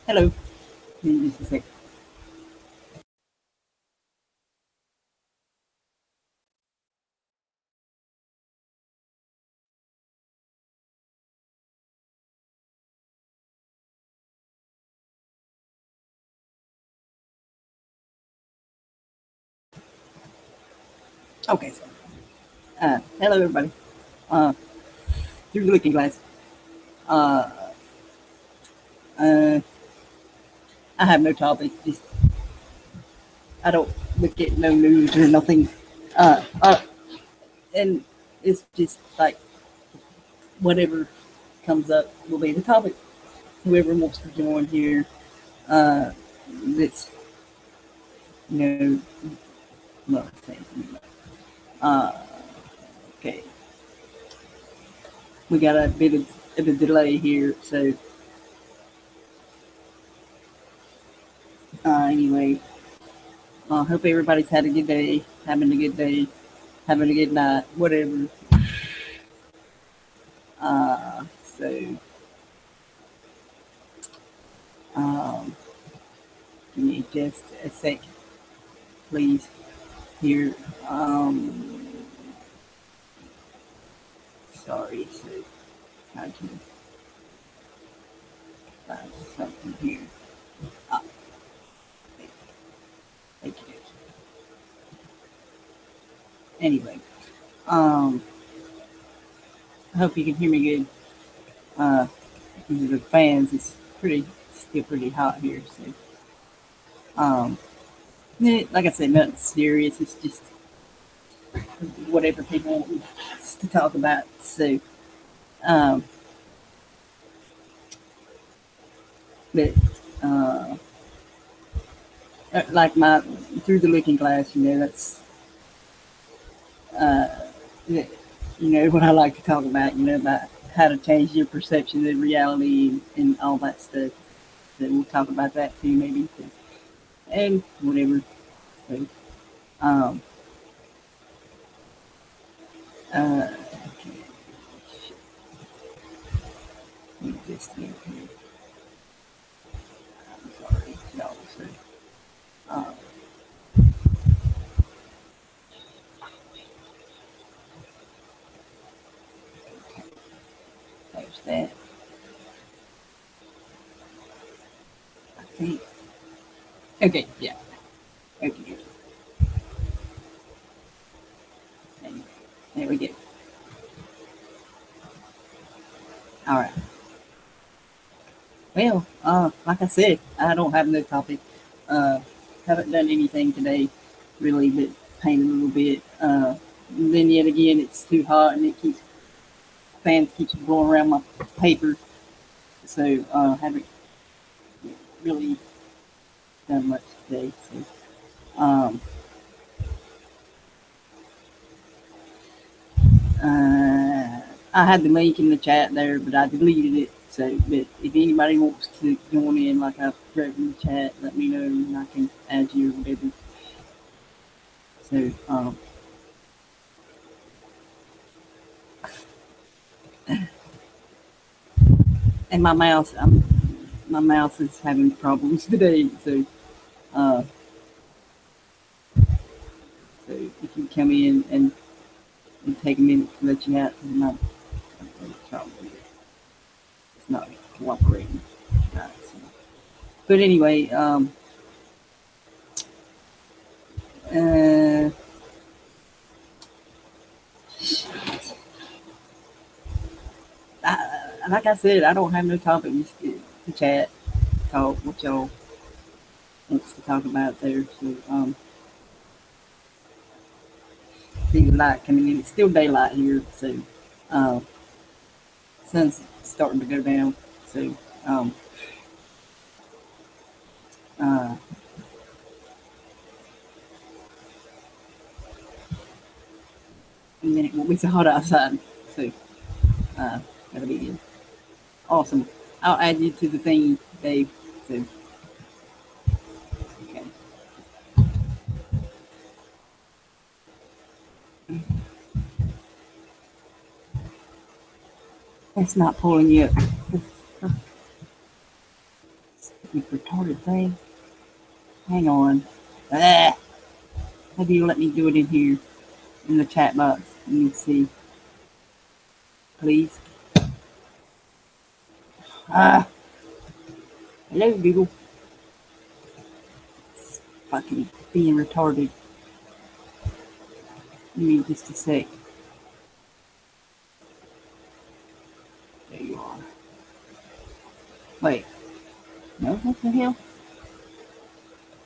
Hello. Just a sec. Okay, so hello everybody. Uh, through the looking glass. Uh, uh, I have no topic. Just I don't look at no news or nothing. Uh, uh, and it's just like whatever comes up will be the topic. Whoever wants to join here, uh, that's you know, well, uh, okay. We got of a delay here, so anyway, I hope everybody's had a good day, having a good day, having a good night, whatever. So, um, give me just a second, please. Here, sorry, so trying to find something here. Ah, thank you. Anyway, um, I hope you can hear me good. Uh, the fans, it's still pretty hot here, so like I said, nothing serious. It's just whatever people want to talk about. So, um, but uh, like my through the looking glass, that's uh, you what I like to talk about. About how to change your perception of reality and all that stuff. So we'll talk about that too, maybe, and whatever. So, um, okay, just here. I'm sorry, y'all. So, uh, there's that. I think. Okay, yeah. Okay, anyway, there we go. All right. Well, like I said, I don't have no topic. Uh, haven't done anything today, really, but paint a little bit. Then yet again, it's too hot and it keeps fans keeps blowing around my paper, so haven't really done much today. So, uh, I had the link in the chat there, but I deleted it. So, but if anybody wants to join in, like I've wrote in the chat, let me know and I can add you or whatever. So, and my mouse is having problems today. Uh, so if you come in and take a minute to let you out, probably it's not cooperating. Right, so. But anyway, uh, like I said, I don't have no topic to chat, talk what y'all wants to talk about there. So, see the light coming in. It's still daylight here, so uh, sun's starting to go down. So, um, uh, and then it won't be so hot outside. So, that'll be good. Awesome. I'll add you to the thing, Dave. So, okay. It's not pulling you up. You retarded thing. Hang on. Ah, maybe you'll let me do it in here in the chat box. Let me see. Please. Ah, hello, Google. It's fucking being retarded. Give me just a sec. There you are. Wait. No, what the hell?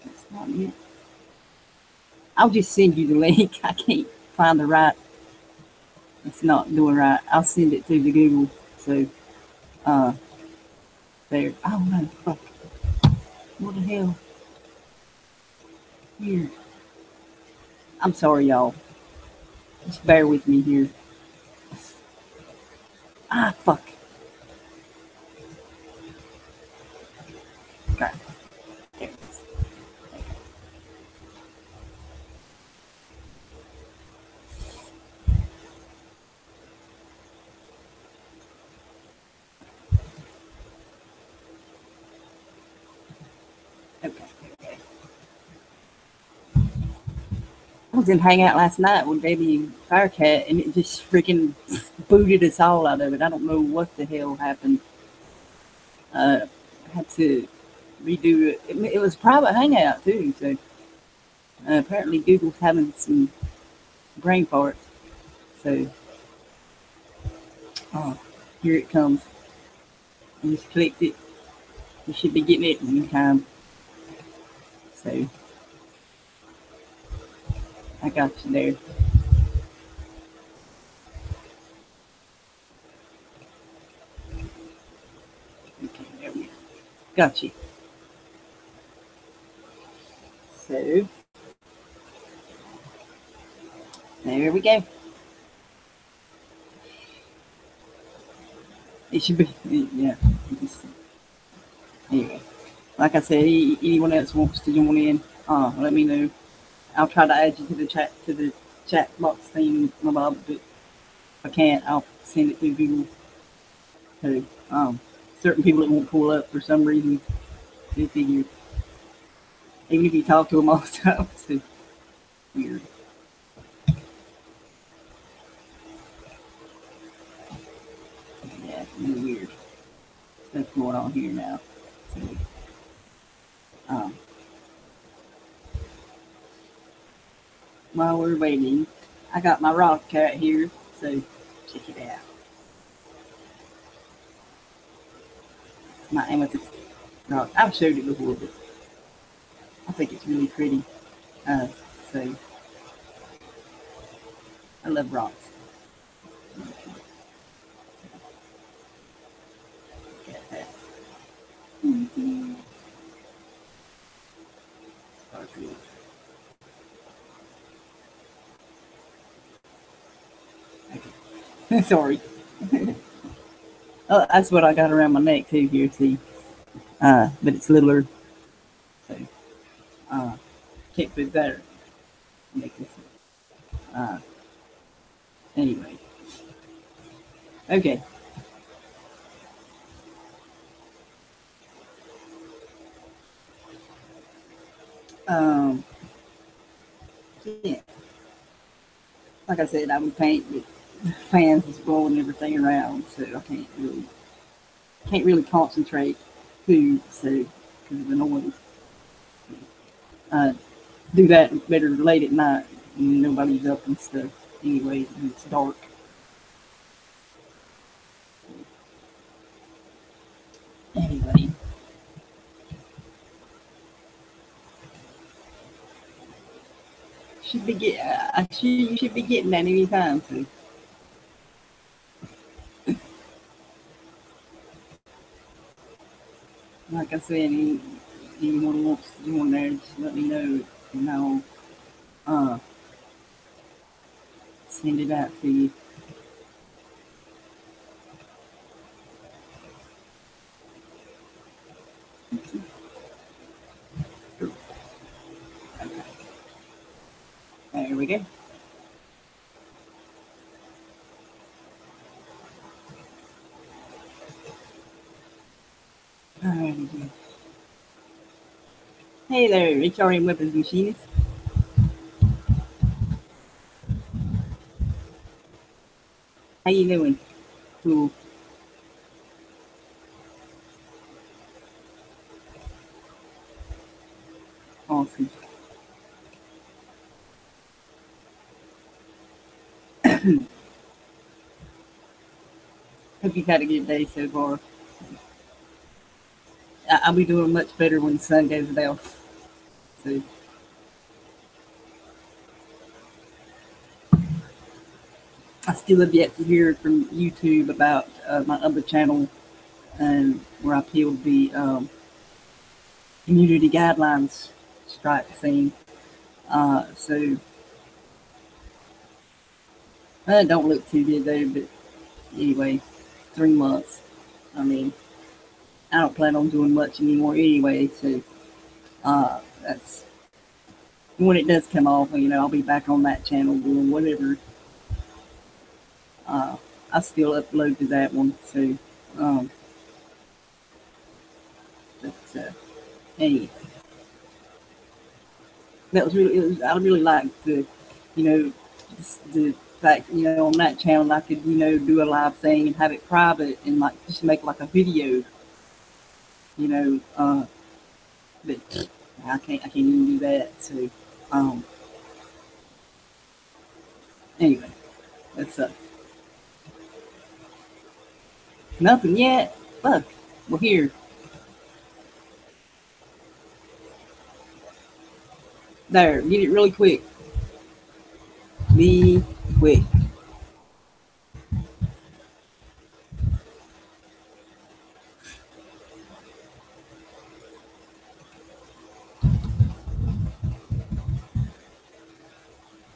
That's not it. I'll just send you the link. I can't find the right. It's not doing right. I'll send it to the Google. So, uh, there. Oh no, fuck. What the hell? Here. I'm sorry, y'all. Just bear with me here. Ah, fuck. Okay. There it is. Okay. Okay. I was in Hangout last night with Baby Firecat, and it just freaking booted us all out of it. I don't know what the hell happened. I had to redo it. It was a private Hangout too, so apparently Google's having some brain farts. So, oh, here it comes. I just clicked it. You should be getting it in time. So, I got you there. Okay, there we go. Got you. So, there we go. It should be, yeah. Anyway, like I said, anyone else wants to join in, let me know. I'll try to add you to the chat box thing, my Bob. But if I can't, I'll send it to Google. So, certain people that won't pull up for some reason, they figure, even if you talk to them all the time, it's weird. Yeah, it's really weird stuff going on here now. So, um, while we're waiting, I got my rock cat here, so check it out. It's my amethyst rock. I've showed it before, but I think it's really pretty. Uh, so I love rocks. Got that. Okay. Sorry. Oh, that's what I got around my neck too here, see. But it's littler, so uh, can't put better. Make this. Uh, anyway, okay. Um, yeah. Like I said, I would paint, but the fans is blowing everything around, so I can't really concentrate too, so because of the noise. Uh, do that better late at night when nobody's up and stuff. Anyway, and it's dark. Anyway, should be get. You should be getting that anytime. So, like I said, anyone wants to join there, just let me know, and I'll uh, send it out to you. There we go. Alrighty. Hey there, HRM Weapons Machinist. How you doing? Cool. Awesome. Hope you've had a good day so far. I'll be doing much better when the sun goes down. So I still have yet to hear from YouTube about my other channel and where I peeled the community guidelines strike thing. So it don't look too good though. But anyway, 3 months. I mean, I don't plan on doing much anymore anyway. So that's when it does come off. I'll be back on that channel doing whatever. I still upload to that one. So, but hey, that was really. I really liked you know, the fact on that channel I could do a live thing and have it private and like just make like a video. You know, but I can't even do that. So, um, anyway, that's nothing yet. Look, we're here. There, get it really quick. Be quick.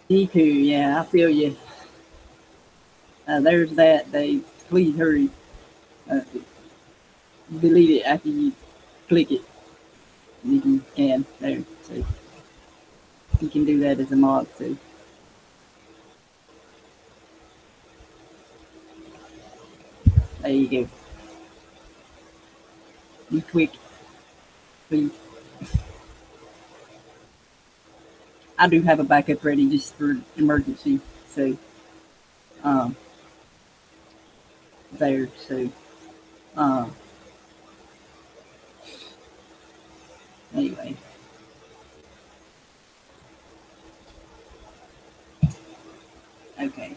Me too. Yeah, I feel you. There's that, Dave. Please hurry. Uh, delete it after you click it. If you can. There. So you can do that as a mod too. There you go. Be quick, please. I do have a backup ready just for emergency. So, um, there. So, uh, anyway. Okay.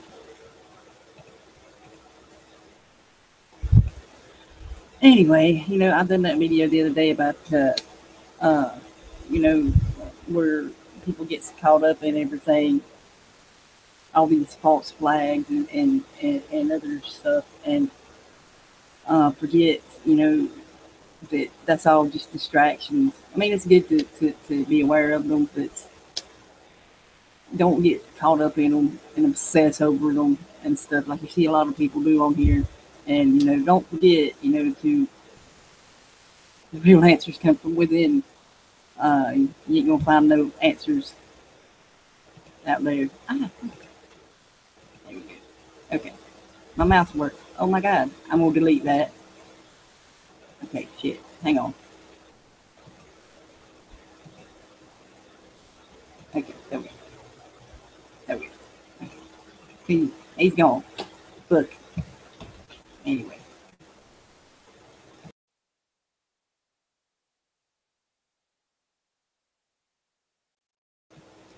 Anyway, I done that video the other day about, uh, you know, where people get caught up in everything, all these false flags and other stuff, and forget, that that's all just distractions. I mean, it's good to be aware of them, but don't get caught up in them and obsess over them and stuff like you see a lot of people do on here. And don't forget, to the real answers come from within. You ain't gonna find no answers out there. There we go. Okay, my mouse works. Oh my god, I'm gonna delete that. Okay, shit. Hang on. Okay, there we go. There we go. Okay. He's gone. Look. Anyway,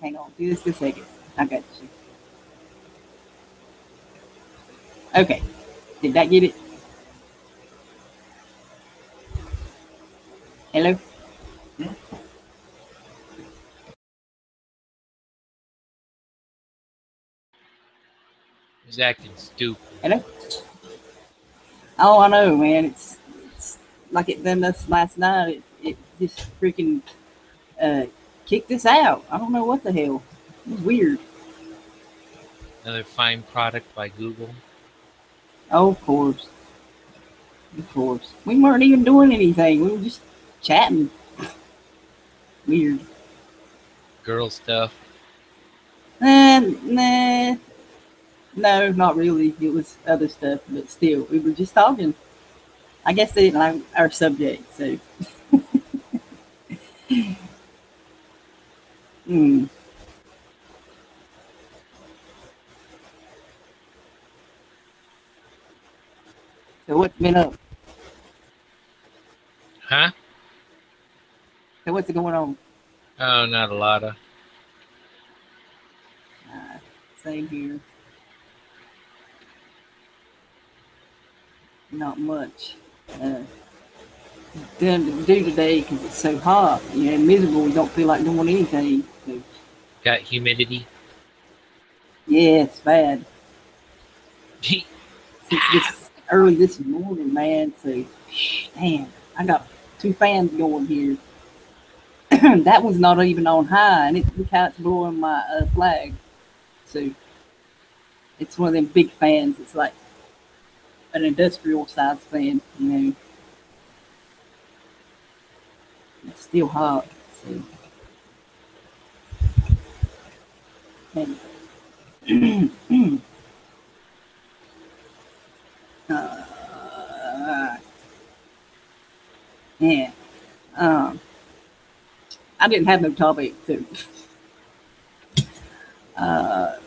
hang on. Do this a second. I got you. Okay. Did that get it? Hello? He's acting stupid. Hello? Oh, I know, man. It's like it done this last night. It just freaking uh, kicked us out. I don't know what the hell. It was weird. Another fine product by Google. Oh, of course. Of course. We weren't even doing anything. We were just chatting. Weird. Girl stuff. Nah. No, not really. It was other stuff, but still, we were just talking. I guess they didn't like our subject, so Hmm. So what's been up? Huh? So what's going on? Oh, not a lot of. Uh, Same here. Not much. Uh, Done to do today because it's so hot. You know, miserable. You don't feel like doing anything. So, Got humidity. yeah, it's bad. Since this early this morning, man. So, damn, I got two fans going here. That one's not even on high, and look how it's blowing my flag. So it's one of them big fans. It's like an industrial size fan. You know, it's still hot. So, and, uh, yeah. Um, I didn't have no topic, so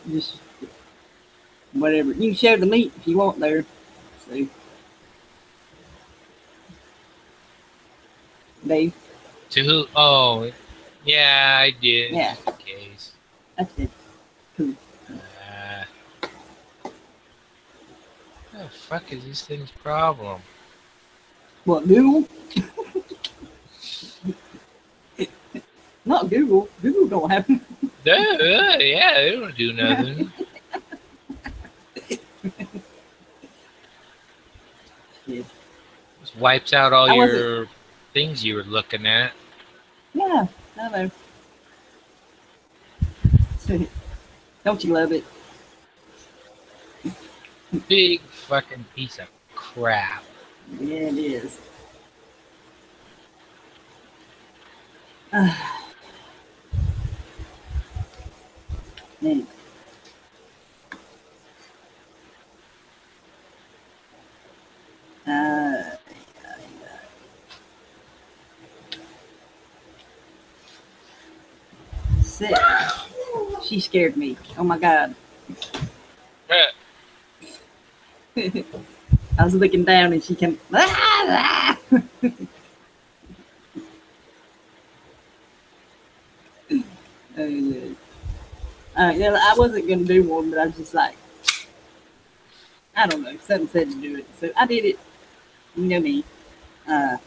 just whatever. You can share the meat if you want there. So, Dave, To who? Oh, yeah, I did. yeah, Just in case. that's it. Cool. Uh, what the fuck is this thing's problem? What, Google? Not Google. Google don't have. Yeah, they don't do nothing. Yeah, Just wipes out all I wasn't. your things you were looking at. Yeah, I know. So, don't you love it? Big fucking piece of crap. Yeah, it is. Man. Uh, Sick. She scared me. Oh my god. I was looking down and she came. Ah, ah. Yeah. Yeah, I wasn't gonna do one, but I was just like, I don't know. Something said to do it, so I did it. You know me. Uh,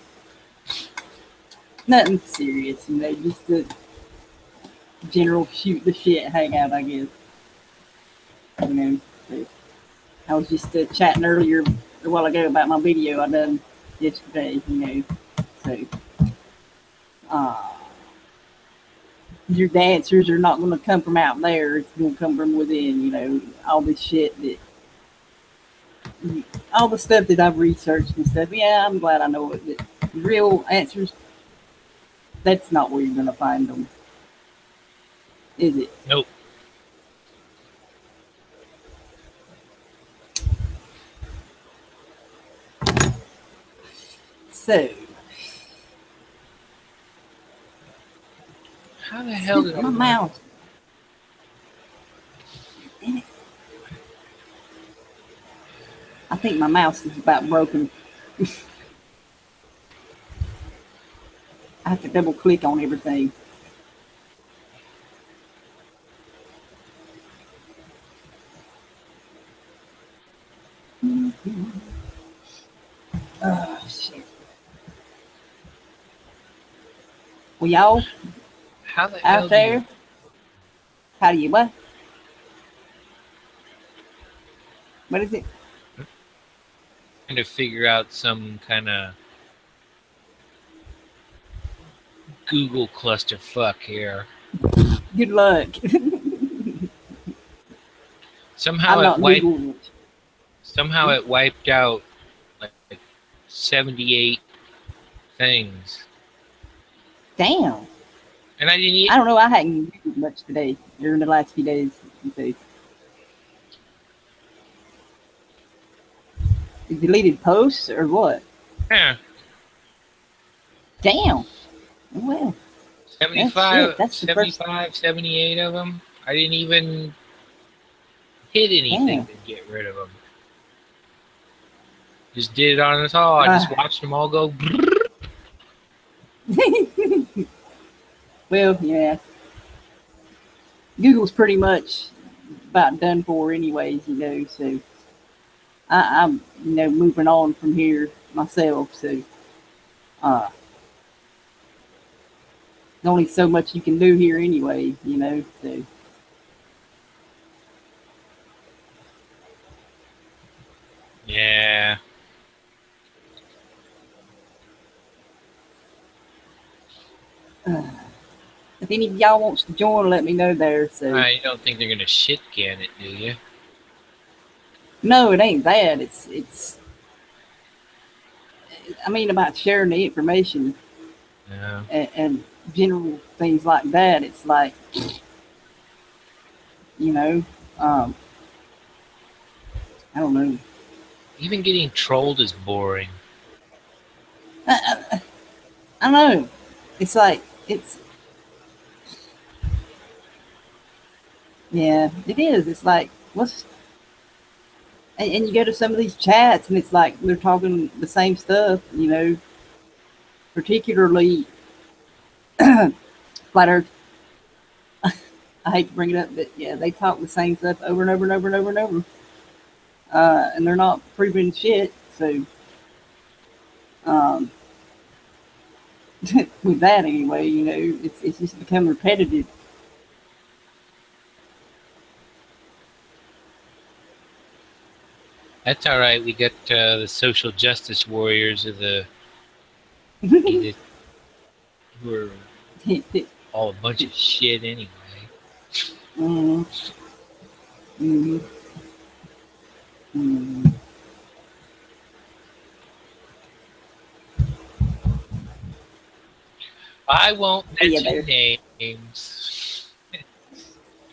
Nothing serious, you know, just a general shoot the shit hangout, I guess. You know, so I was just chatting earlier a while ago about my video I done yesterday. You know, so uh, your dancers are not going to come from out there. It's going to come from within. You know, all this shit that. All the stuff that I've researched and stuff, yeah, I'm glad I know it. But the real answers, that's not where you're going to find them, is it? Nope. So, How the hell did I my want? mouse. I think my mouse is about broken. I have to double click on everything. Oh, shit. Well, y'all How the hell out do you there, how do you what? What is it? kind of figure out some kind of Google clusterfuck here? Good luck. Somehow I'm it not wiped. Google. Somehow it wiped out like 78 things, Damn. and I didn't. I don't know. I hadn't Googled much today during the last few days. So, deleted posts or what? Yeah. Damn. Well, 75, That's the first. 75, 78 of them. I didn't even hit anything Yeah. to get rid of them. Just did it on us all. I just watched them all go. Well, yeah. Google's pretty much about done for, anyways. So I'm moving on from here myself. So uh, there's only so much you can do here anyway. So. Yeah. If any of y'all wants to join, let me know there. So You don't think they're gonna shit can it, do you? no, it ain't that. It's. I mean, about sharing the information Yeah. and general things like that. It's like, you know, um, I don't know. Even getting trolled is boring. I know. It's like yeah, it is. It's like what's and you go to some of these chats and it's like they're talking the same stuff. Particularly flat Earth. I hate to bring it up, but yeah, they talk the same stuff over and over and over and over and over, and they're not proving shit. So um, with that anyway, it's just become repetitive. That's all right. We got the social justice warriors of the mm-hmm. who are all a bunch of shit anyway. Mm-hmm. Mm-hmm. I won't Yeah, mention names,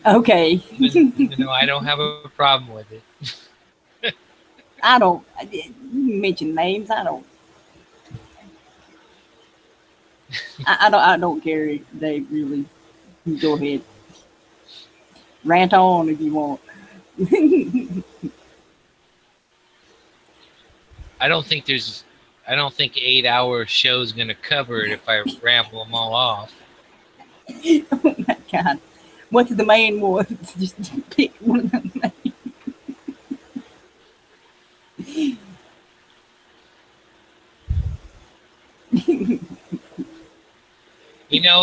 okay. even though I don't have a problem with it. I don't. You mention names. I don't. I don't. I don't care. They really. You go ahead. Rant on if you want. I don't think 8-hour show's gonna cover it if I ramble them all off. Oh my god. What's the main one? Just pick one of them.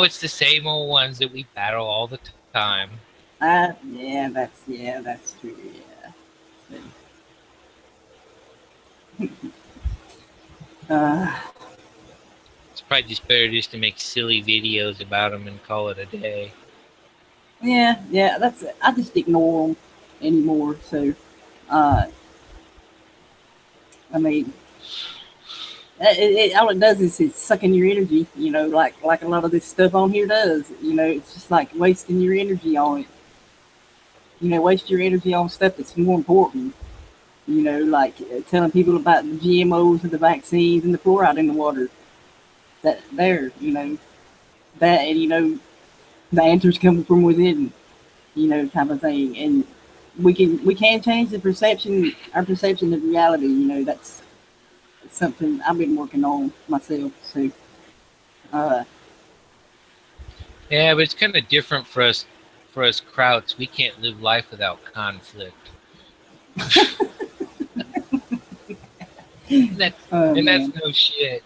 It's the same old ones that we battle all the time. Yeah, that's true. Yeah. Uh, It's probably just better just to make silly videos about them and call it a day. yeah. That's it. I just ignore them anymore. So, I mean, all it does is it's sucking your energy. Like a lot of this stuff on here does. It's just like wasting your energy on it. Waste your energy on stuff that's more important. Like telling people about the GMOs and the vaccines and the fluoride in the water. That there, that and the answers come from within, type of thing. And we can change our perception of reality. That's something I've been working on myself. So, uh, Yeah, but it's kind of different for us Krauts. We can't live life without conflict. That's no shit.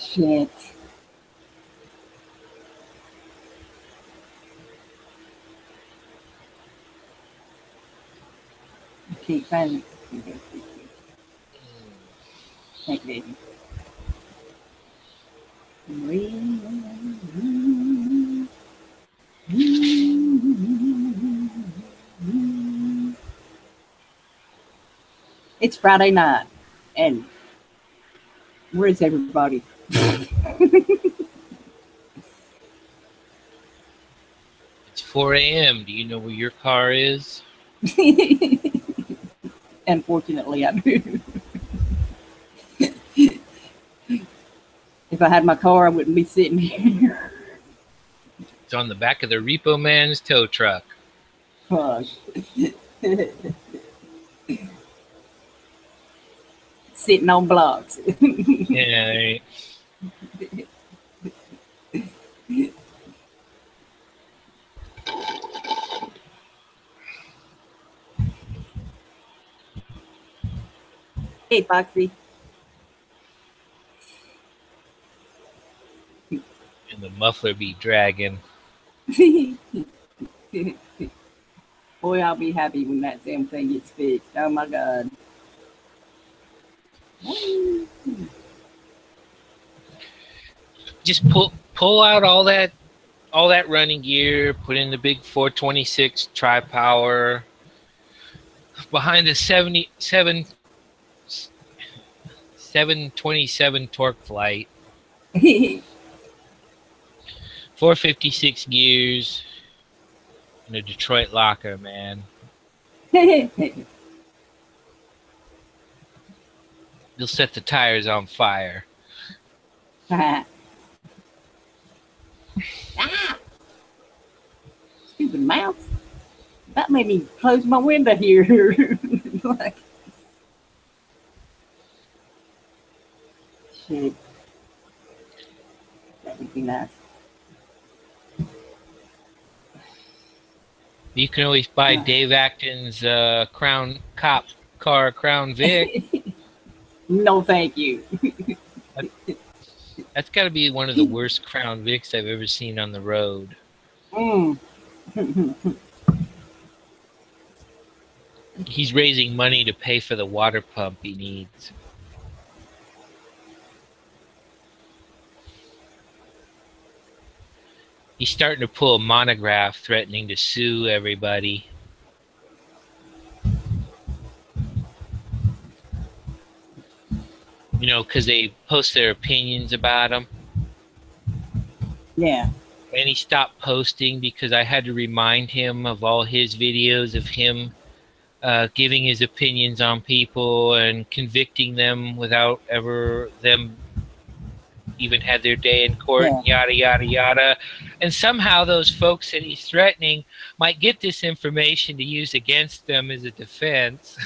Shit. I can't find it. Thank baby. It's Friday night, and where is everybody? It's 4 a.m. Do you know where your car is? Unfortunately, I do. If I had my car, I wouldn't be sitting here. It's on the back of the Repo Man's tow truck. Gosh. Sitting on blocks. Yeah. Hey, Foxy. And the muffler be dragging. Boy, I'll be happy when that damn thing gets fixed. Oh my God. Just pull out all that running gear, put in the big 426 tri-power behind the 727 torque flight, 456 gears, and a Detroit locker, man. You'll set the tires on fire. Ah. Stupid mouse. That made me close my window here. Like, shit. That would be nice. You can always buy Dave Acton's Crown Vic. No, thank you. That's got to be one of the worst Crown Vics I've ever seen on the road. He's raising money to pay for the water pump he needs. He's starting to pull a monograph threatening to sue everybody. You know, because they post their opinions about him. Yeah. And he stopped posting because I had to remind him of all his videos of him giving his opinions on people and convicting them without ever them even had their day in court, yada, yada, yada. And somehow those folks that he's threatening might get this information to use against them as a defense.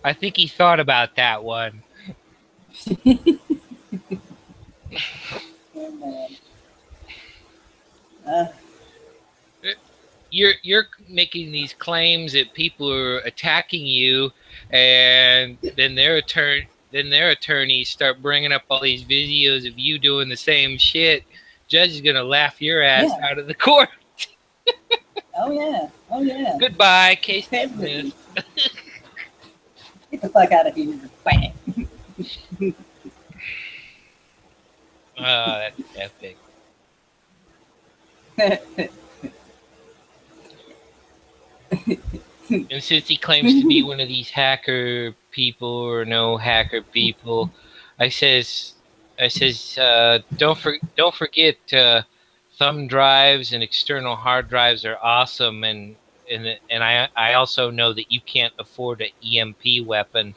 I think he thought about that one. You're making these claims that people are attacking you, and then their attorneys start bringing up all these videos of you doing the same shit. Judge is gonna laugh your ass out of the court. Oh yeah. Goodbye, case dismissed. Get the fuck out of here. Bang. Oh, that's epic. And since he claims to be one of these hacker people or no hacker people, I says, don't forget thumb drives and external hard drives are awesome, and I also know that you can't afford an EMP weapon.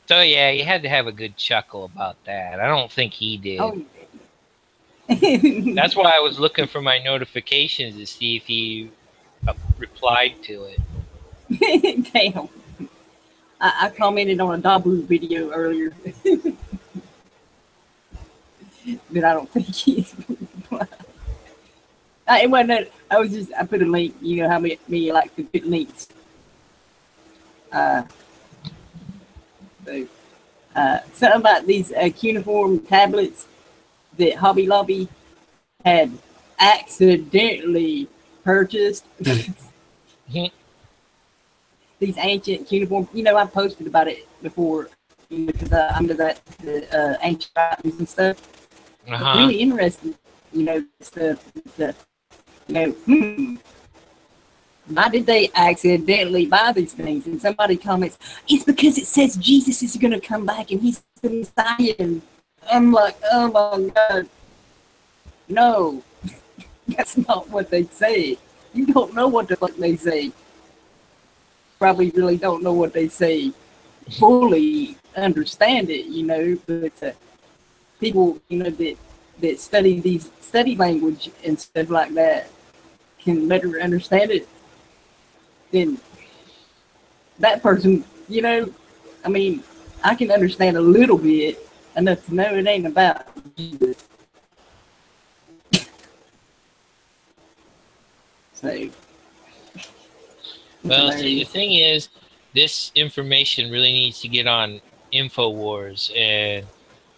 So yeah, you had to have a good chuckle about that. I don't think he did. Oh, That's why I was looking for my notifications to see if he replied to it. Damn. I commented on a Dabu video earlier. But I don't think he's. It wasn't. I put a link. You know how me like to put links. Something about these cuneiform tablets that Hobby Lobby had accidentally purchased. These ancient cuneiform. You know, I posted about it before because I'm into that ancient items and stuff. Really interesting. You know, why did they accidentally buy these things? And somebody comments, it's because it says Jesus is going to come back and he's the Messiah. And I'm like, oh my God, no, that's not what they say. You don't know what the fuck they say. Probably really don't know what they say. Fully understand it, but people, that study language and stuff like that can better understand it than that person. I mean, I can understand a little bit enough to know it ain't about Jesus. So, Well, see, the thing is, this information really needs to get on InfoWars and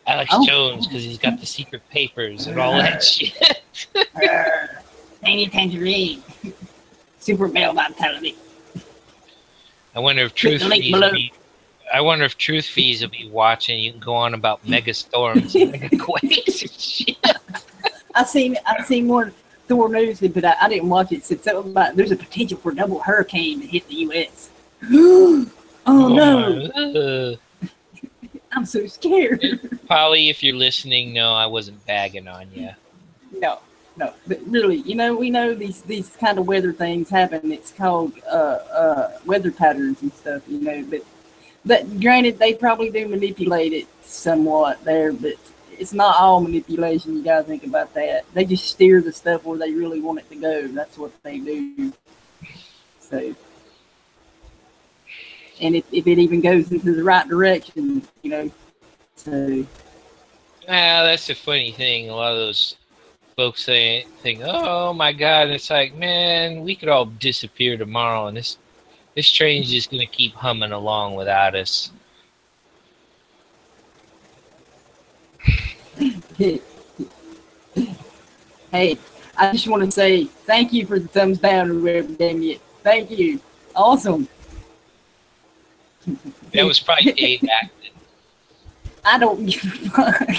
Alex Jones because he's got the secret papers and all that shit. They need time to read. Super Male Vitality. I wonder if Truth Fees will be watching. You can go on about mega storms, mega quakes, and shit. I seen more Thor news, but I didn't watch it. It said something about there's a potential for a double hurricane to hit the U.S. Oh no! I'm so scared. Polly, if you're listening, no, I wasn't bagging on you. No, but really, we know these kind of weather things happen. It's called weather patterns and stuff, but granted, they probably do manipulate it somewhat there, but it's not all manipulation. You gotta think about that. They just steer the stuff where they really want it to go. That's what they do. So, and if it even goes into the right direction, so. That's the funny thing. A lot of those folks think, "Oh my God!" It's like, man, we could all disappear tomorrow, and this train's just gonna keep humming along without us. Hey, I just want to say thank you for the thumbs down or whatever, damn it. Thank you. Awesome. That was probably Dave acting. I don't give a fuck.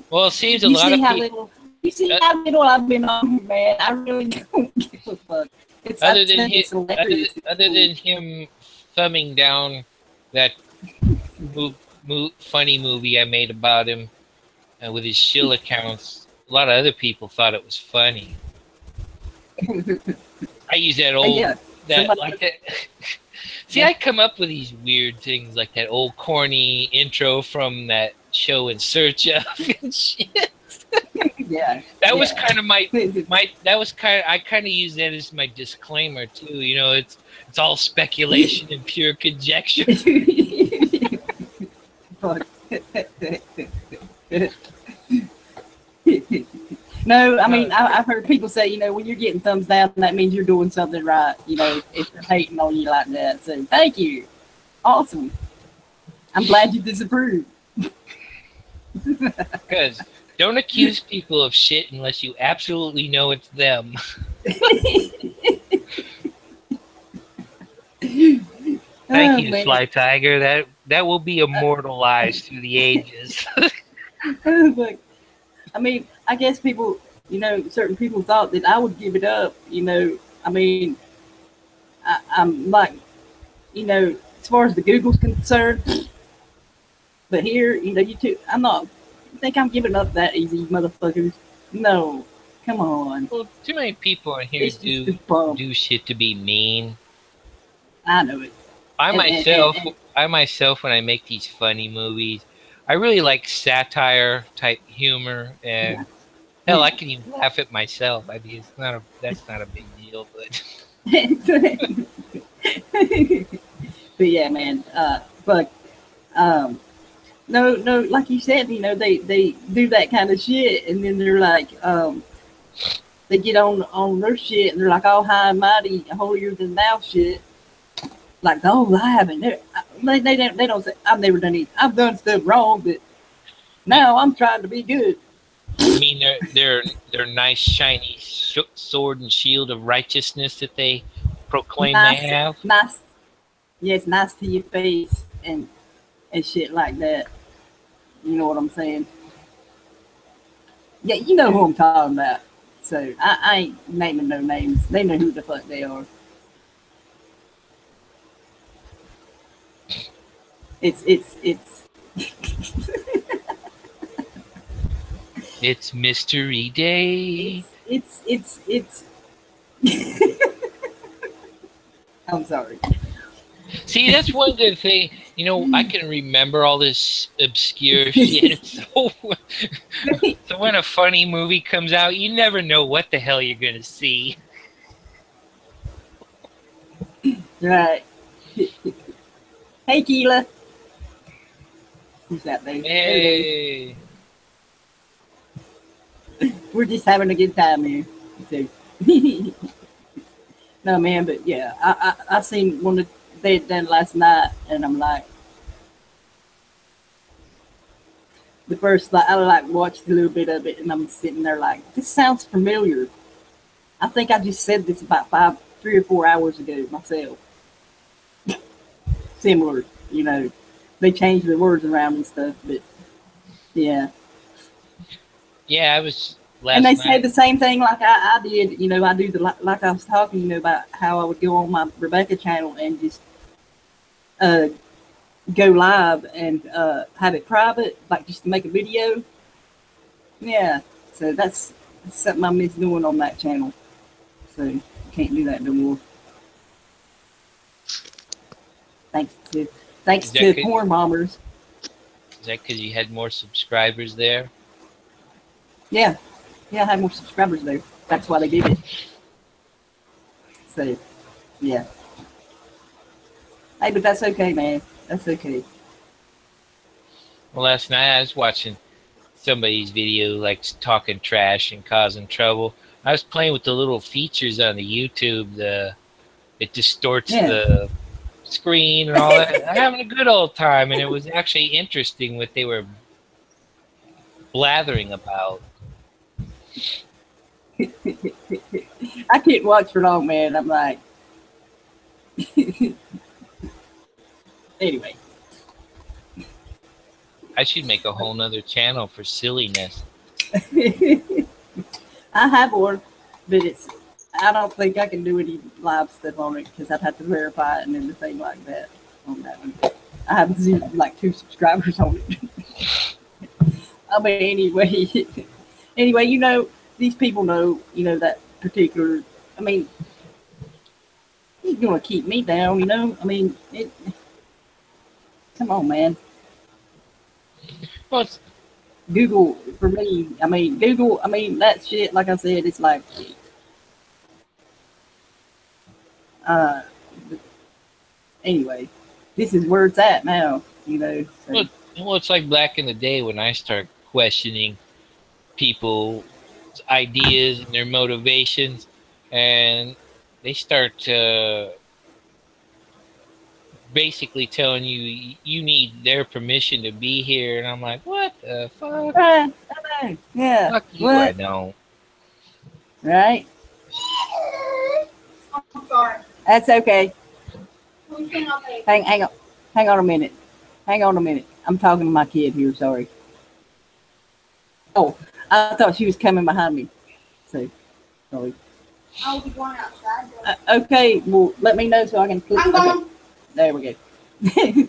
Well, it seems a lot of people. You see how little I've been on, man. I really don't give a fuck. Other than him thumbing down that funny movie I made about him with his shill accounts, a lot of other people thought it was funny. I use that old See, I come up with these weird things like that old corny intro from that show In Search of and shit. Yeah. That was kind of I kind of use that as my disclaimer too. It's all speculation and pure conjecture. No, I mean, I've heard people say, when you're getting thumbs down, that means you're doing something right, if they're hating on you like that. So, thank you. Awesome. I'm glad you disapprove. Because don't accuse people of shit unless you absolutely know it's them. Thank you, Sly Tiger. That will be immortalized through the ages. Look, I mean, I guess people, certain people thought that I would give it up. I mean, I'm like, as far as the Google's concerned. But here, YouTube, I'm not. Think I'm giving up that easy, motherfuckers? No, come on. Well, too many people in here do shit to be mean. I know it. I myself, when I make these funny movies, I really like satire type humor, and hell, I can even laugh at myself. I mean, that's not a big deal, but. But yeah, man. No, like you said, they do that kind of shit, and then they're like, they get on their shit, and they're like all high and mighty, holier than thou shit. Like, oh, I haven't. They don't say I've never done anything. I've done stuff wrong, but now I'm trying to be good. I mean, their nice shiny sword and shield of righteousness that they proclaim they have. Nice, yes, nice to your face and shit like that. You know what I'm saying? Yeah, you know who I'm talking about. So I ain't naming no names. They know who the fuck they are. It's It's Mystery Day. It's I'm sorry. See, that's one good thing. You know, I can remember all this obscure shit. So, so when a funny movie comes out, you never know what the hell you're gonna see. Right. Hey, Keela. Who's that there? Hey, We're just having a good time here. So. No, man, but yeah, I seen one that they had done last night, and I'm like, the first, like, I like watched a little bit of it, and I'm sitting there like, this sounds familiar. I think I just said this about 3 or 4 hours ago myself. Similar, you know, they changed the words around and stuff, but yeah. yeah, I was And they last say night. the same thing like I did, you know, I do the, like I was talking, you know, about how I would go on my Rebecca channel and just uh, go live and have it private, like just to make a video. Yeah, so that's something I miss doing on that channel. So can't do that no more. Thanks to Is that good? porn bombers. Is that because you had more subscribers there? Yeah, yeah, I have more subscribers there. That's why they did it. So yeah. Hey, but that's okay, man. That's okay. Well, last night I was watching somebody's video, like talking trash and causing trouble. I was playing with the little features on the YouTube. It distorts Yeah. the screen and all that. I'm having a good old time, and it was actually interesting what they were blathering about. I can't watch for long, man. I'm like, anyway. I should make a whole nother channel for silliness. I have one, but I don't think I can do any live stuff on it because I'd have to verify it and everything like that on that one. I have like 2 subscribers on it. I mean, anyway, you know, these people know, you know, that particular. I mean, he's gonna keep me down, you know. I mean, come on, man. Well, it's, Google for me. I mean, Google. I mean, that shit. Like I said, it's like. Uh, anyway, this is where it's at now. You know. So. well, it's like back in the day when I start questioning people's ideas and their motivations, and they start basically telling you you need their permission to be here, and I'm like, what the fuck? Yeah. Fuck you, I What? don't. Right. I'm sorry. That's okay. Hang Hang on a minute. Hang on a minute. I'm talking to my kid here. Sorry. Oh, I thought she was coming behind me. So, sorry. I'll be going outside. Okay. Well, let me know so I can click. I'm Okay. going. There we go.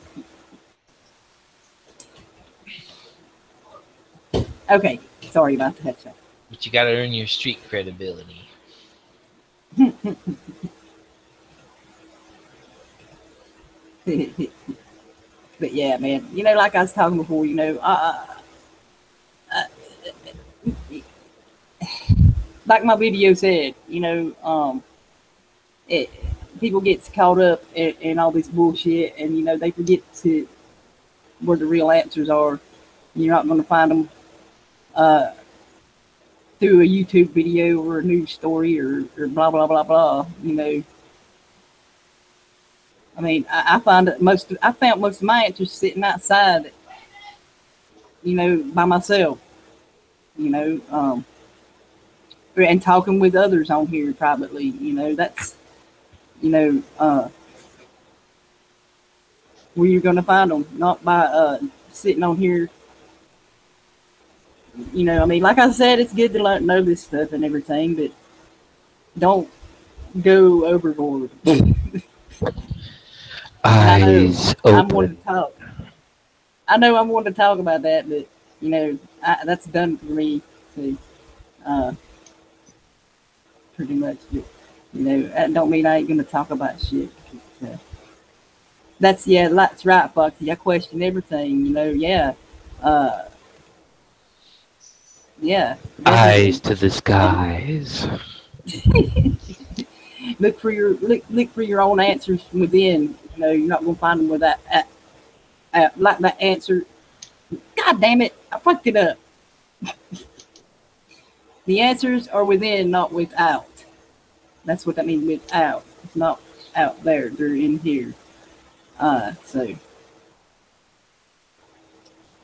Okay. Sorry about the headset. But you gotta earn your street credibility. But yeah, man. You know, like I was talking before, you know, like my video said, you know, people get caught up in all this bullshit, and you know they forget to where the real answers are. You're not going to find them uh, through a YouTube video or a news story or blah blah blah blah. You know, I mean, I found that I found most of my answers sitting outside. You know, by myself. You know, and talking with others on here privately. You know, that's you know where you're going to find them, not by sitting on here. You know, I mean, like I said, it's good to know this stuff and everything, but don't go overboard. Eyes I'm wanting open. to talk. I know I'm wanting to talk about that, but you know, that's done for me. So, pretty much, you know, that don't mean I ain't gonna talk about shit. Uh, that's right, Foxy. I question everything, you know. Yeah, uh, yeah, definitely. Eyes to the And skies. look for your own answers from within. You know, you're not gonna find them with that like that answer. God damn it, I fucked it up. The answers are within, not without. That's what that means, without. It's not out there, they're in here. So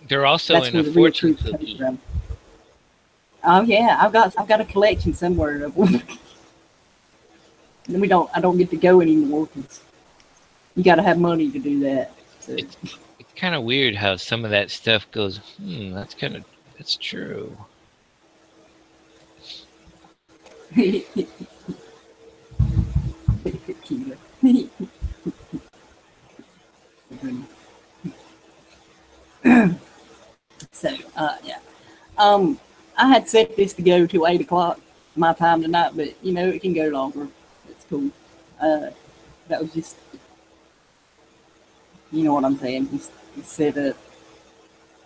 They're also that's in where a the real fortune truth comes cookie. from. Oh yeah, I've got a collection somewhere of them. I don't get to go anymore because you got to have money to do that. So. It's kind of weird how some of that stuff goes. That's true. So yeah, um, I had set this to go till 8 o'clock my time tonight, but you know it can go longer. It's cool. Uh, that was just, you know what I'm saying. Just set up.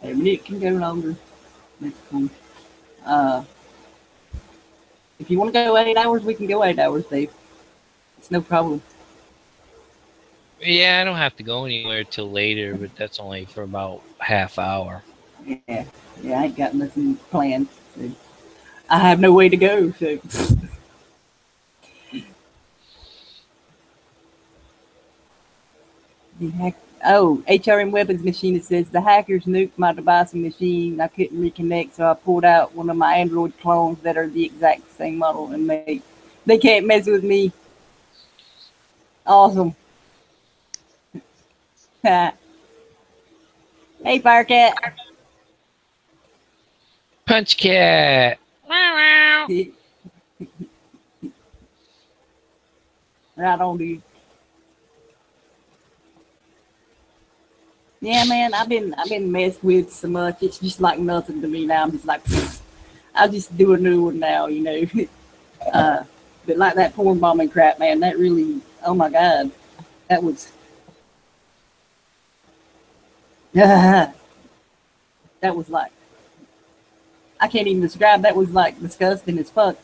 Hey, but it can go longer. That's cool. Uh, if you want to go 8 hours, we can go 8 hours, Dave. It's no problem. Yeah, I don't have to go anywhere till later, but that's only for about half hour. Yeah, yeah, I ain't got nothing planned. So. I have no way to go. So. The hack. Oh, HRM Weapons Machine says the hackers nuked my device and machine. I couldn't reconnect, so I pulled out one of my Android clones that are the exact same model, and they can't mess with me. Awesome. Hey, Firecat. Punch Cat. Right on, dude. Yeah, man, I've been messed with so much. It's just like nothing to me now. I'm just like, I'll just do a new one now, you know. But like that porn bombing crap, man, that really, oh my god, that was, that was like, I can't even describe. That was like disgusting as fuck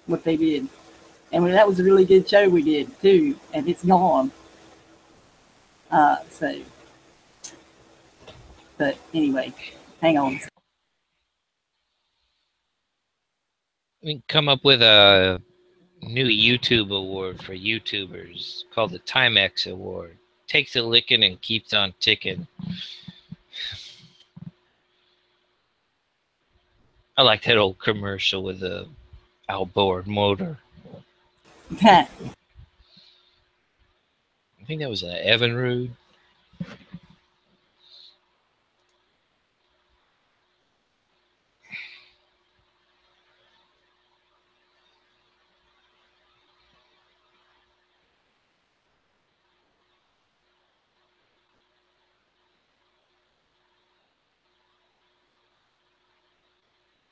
what they did. And that was a really good show we did too, and it's gone. So, but anyway, hang on. We can come up with a new YouTube award for YouTubers called the Timex Award. Takes a licking and keeps on ticking. I like that old commercial with the outboard motor. I think that was Evinrude.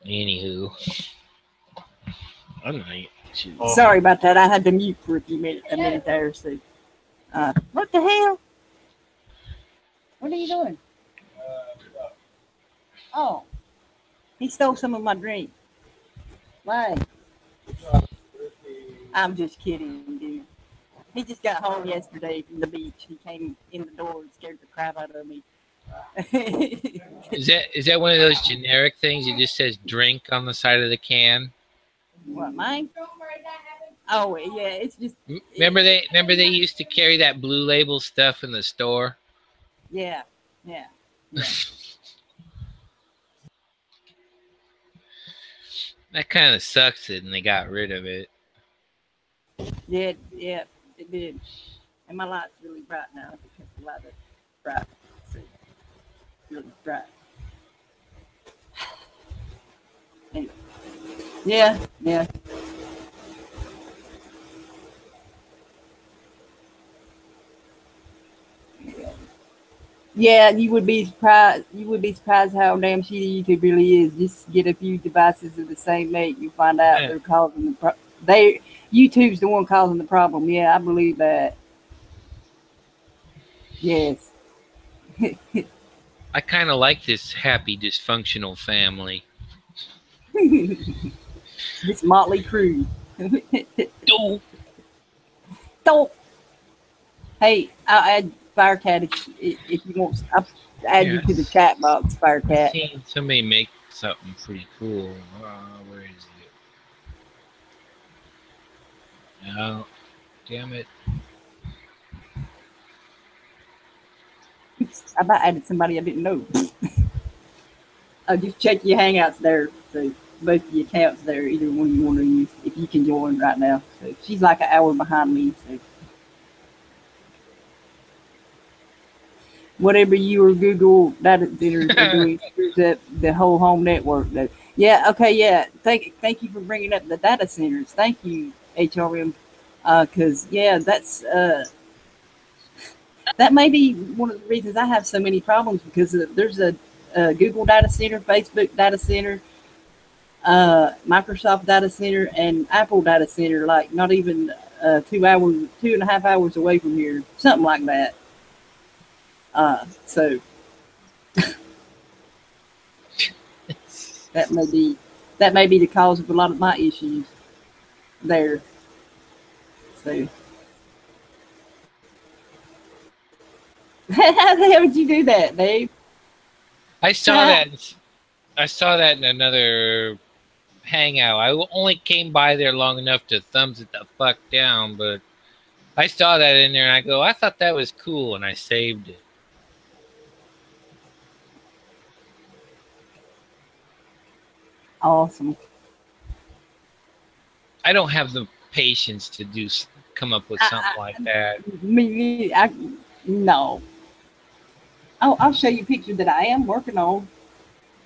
Anywho, I'm not. Sorry about that. I had to mute for a minute there. So, what the hell? What are you doing? Oh, he stole some of my drink. Why? I'm just kidding, dude. He just got home yesterday from the beach. He came in the door and scared the crap out of me. Is that one of those generic things? It just says drink on the side of the can. What, mine? Oh yeah, it's just. Remember they used to carry that Blue Label stuff in the store. Yeah. That kind of sucks it, and they got rid of it. Yeah, it did. And my light's really bright now because the light is bright. See, really bright. Anyway. Yeah. Yeah, you would be surprised. You would be surprised how damn shitty YouTube really is. Just get a few devices of the same make, you find out Yeah. they're causing the they YouTube's the one causing the problem. Yeah, I believe that. Yes. I kind of like this happy dysfunctional family. This motley crew. Oh, Don't. Hey, I'll add Firecat if you want. I'll add you to the yes. chat box, I've Firecat. seen somebody make something pretty cool. Where is it? No, damn it. Oops, I about added somebody I didn't know. Oh, just check your Hangouts there. So both the accounts there, either one you want to use, if you can join right now. So she's like an hour behind me. So whatever you or Google data centers are doing screws up the whole home network. Though. Yeah. Okay. Yeah. Thank you for bringing up the data centers. Thank you, HRM. Because yeah, that's that may be one of the reasons I have so many problems because there's a Google data center, Facebook data center, Microsoft data center, and Apple data center, like not even 2.5 hours away from here, something like that. So that may be the cause of a lot of my issues there. So how the hell would you do that, Dave? I saw that. I saw that in another hangout. I only came by there long enough to thumbs it the fuck down, but I saw that in there and I go, I thought that was cool, and I saved it. Awesome. I don't have the patience to come up with something like that. Me, no. Oh, I'll show you a picture that I am working on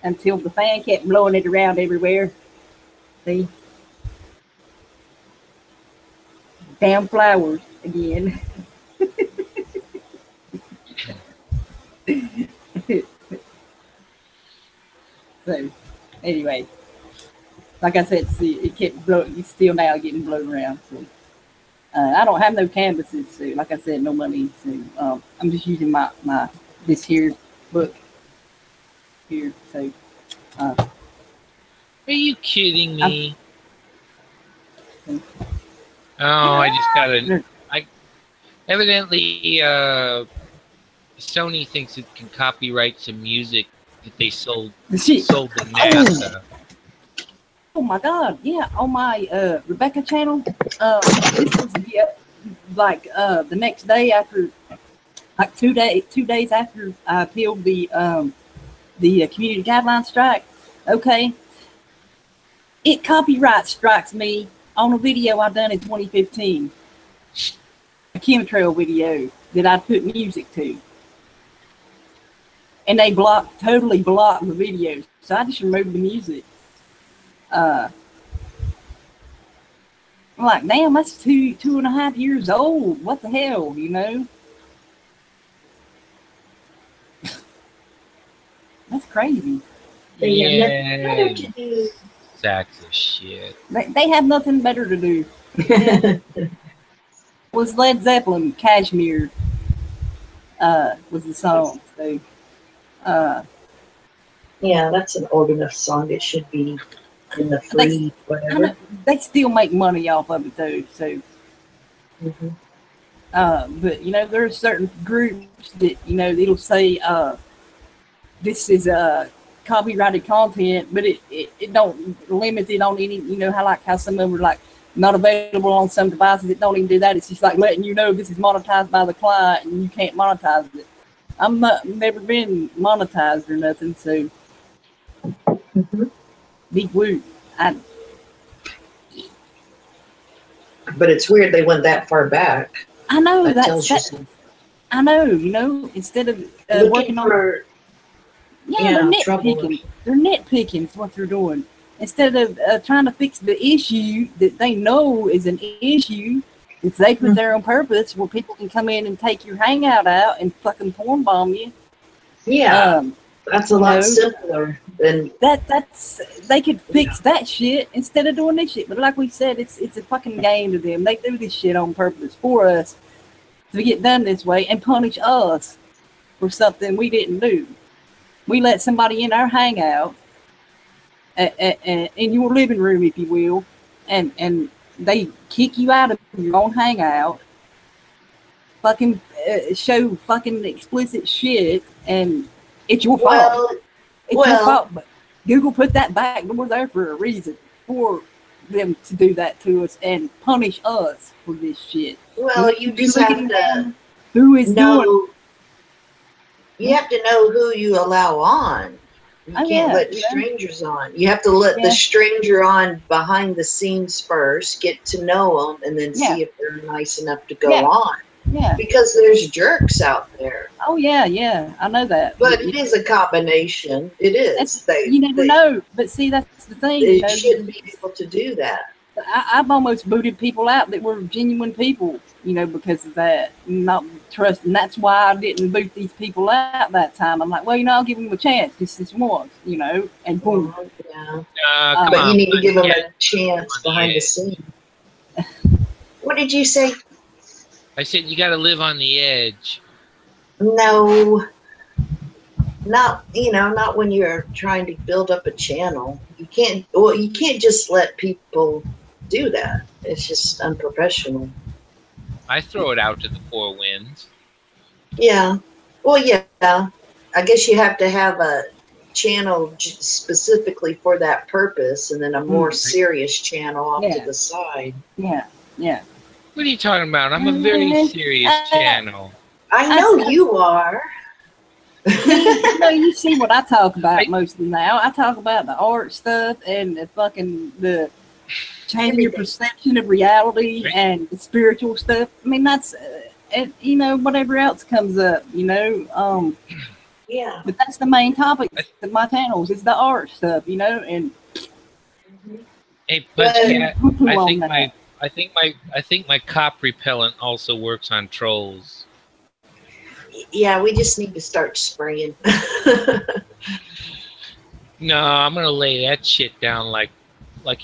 until the fan kept blowing it around everywhere. See? Damn flowers again. So, anyway, like I said, see, it kept blowing. It's still now getting blown around. So, I don't have no canvases. So, like I said, no money. So, I'm just using my this here book here. So, Are you kidding me? Oh, I just got a. Evidently, Sony thinks it can copyright some music that they sold to NASA. Oh my God! Yeah, on my Rebecca channel, this was like the next day after, like 2 days after I appealed the community guideline strike. Okay, it copyright strikes me on a video I done in 2015, a chemtrail video that I put music to, and they totally blocked the video, so I just removed the music. I'm like, damn, that's 2.5 years old. What the hell, you know? That's crazy. Yeah. Sacks of shit. They have nothing better to do. Yeah. Was Led Zeppelin, Kashmir, was the song. So, yeah, that's an old enough song. It should be in the free whatever. They still make money off of it though. So, but you know, there's certain groups that it'll say this is copyrighted content, but it don't limit it on any. How some of them are like not available on some devices. It don't even do that. It's just like letting you know this is monetized by the client and you can't monetize it. I'm never been monetized or nothing, so big woo. But it's weird they went that far back. I know that tells you something. I know. Instead of working on, they're nitpicking. They're nitpicking. Is what they're doing. Instead of trying to fix the issue that they know is an issue, it's they put there on purpose where people can come in and take your hangout out and fucking porn bomb you. Yeah, that's a lot know, simpler than that's they could fix that shit instead of doing this shit. But like we said, it's a fucking game to them. They do this shit on purpose for us to get done this way and punish us for something we didn't do. We let somebody in our hangout, in your living room, if you will, and they kick you out of your own hangout, fucking show fucking explicit shit, and it's your fault. well, It's your fault. But Google put that back door there for a reason, for them to do that to us and punish us for this shit. well, you just have to Who is doing? know. You have to know who you allow on. You Oh, can't yeah, let yeah. strangers on. You have to let Yeah. the stranger on behind the scenes first, get to know them, and then Yeah. see if they're nice enough to go Yeah. on. Yeah. Because there's jerks out there. Oh yeah, I know that. But it is a combination. It is. You never know. But see, that's the thing. They You know, should be able to do that. I've almost booted people out that were genuine people, you know, because of that, not trust. And that's why I didn't boot these people out that time. I'm like, well, you know, I'll give them a chance just this once, you know, and boom. Yeah. Come But on, you need to give them yeah. a chance behind the scenes. What did you say? I said you got to live on the edge. No. Not when you're trying to build up a channel. You can't just let people do that. It's just unprofessional. I throw it out to the four winds. Yeah. Well, yeah. I guess you have to have a channel specifically for that purpose, and then a more serious channel off to the side. Yeah. What are you talking about? I'm a very serious channel. I know you are. You see what I talk about mostly now. I talk about the art stuff and the changing your perception of reality and the spiritual stuff. I mean, that's and whatever else comes up, Yeah. But that's the main topic of my channels is the art stuff, and Hey, Punchcat, I think my cop repellent also works on trolls. Yeah, we just need to start spraying. No, I'm gonna lay that shit down like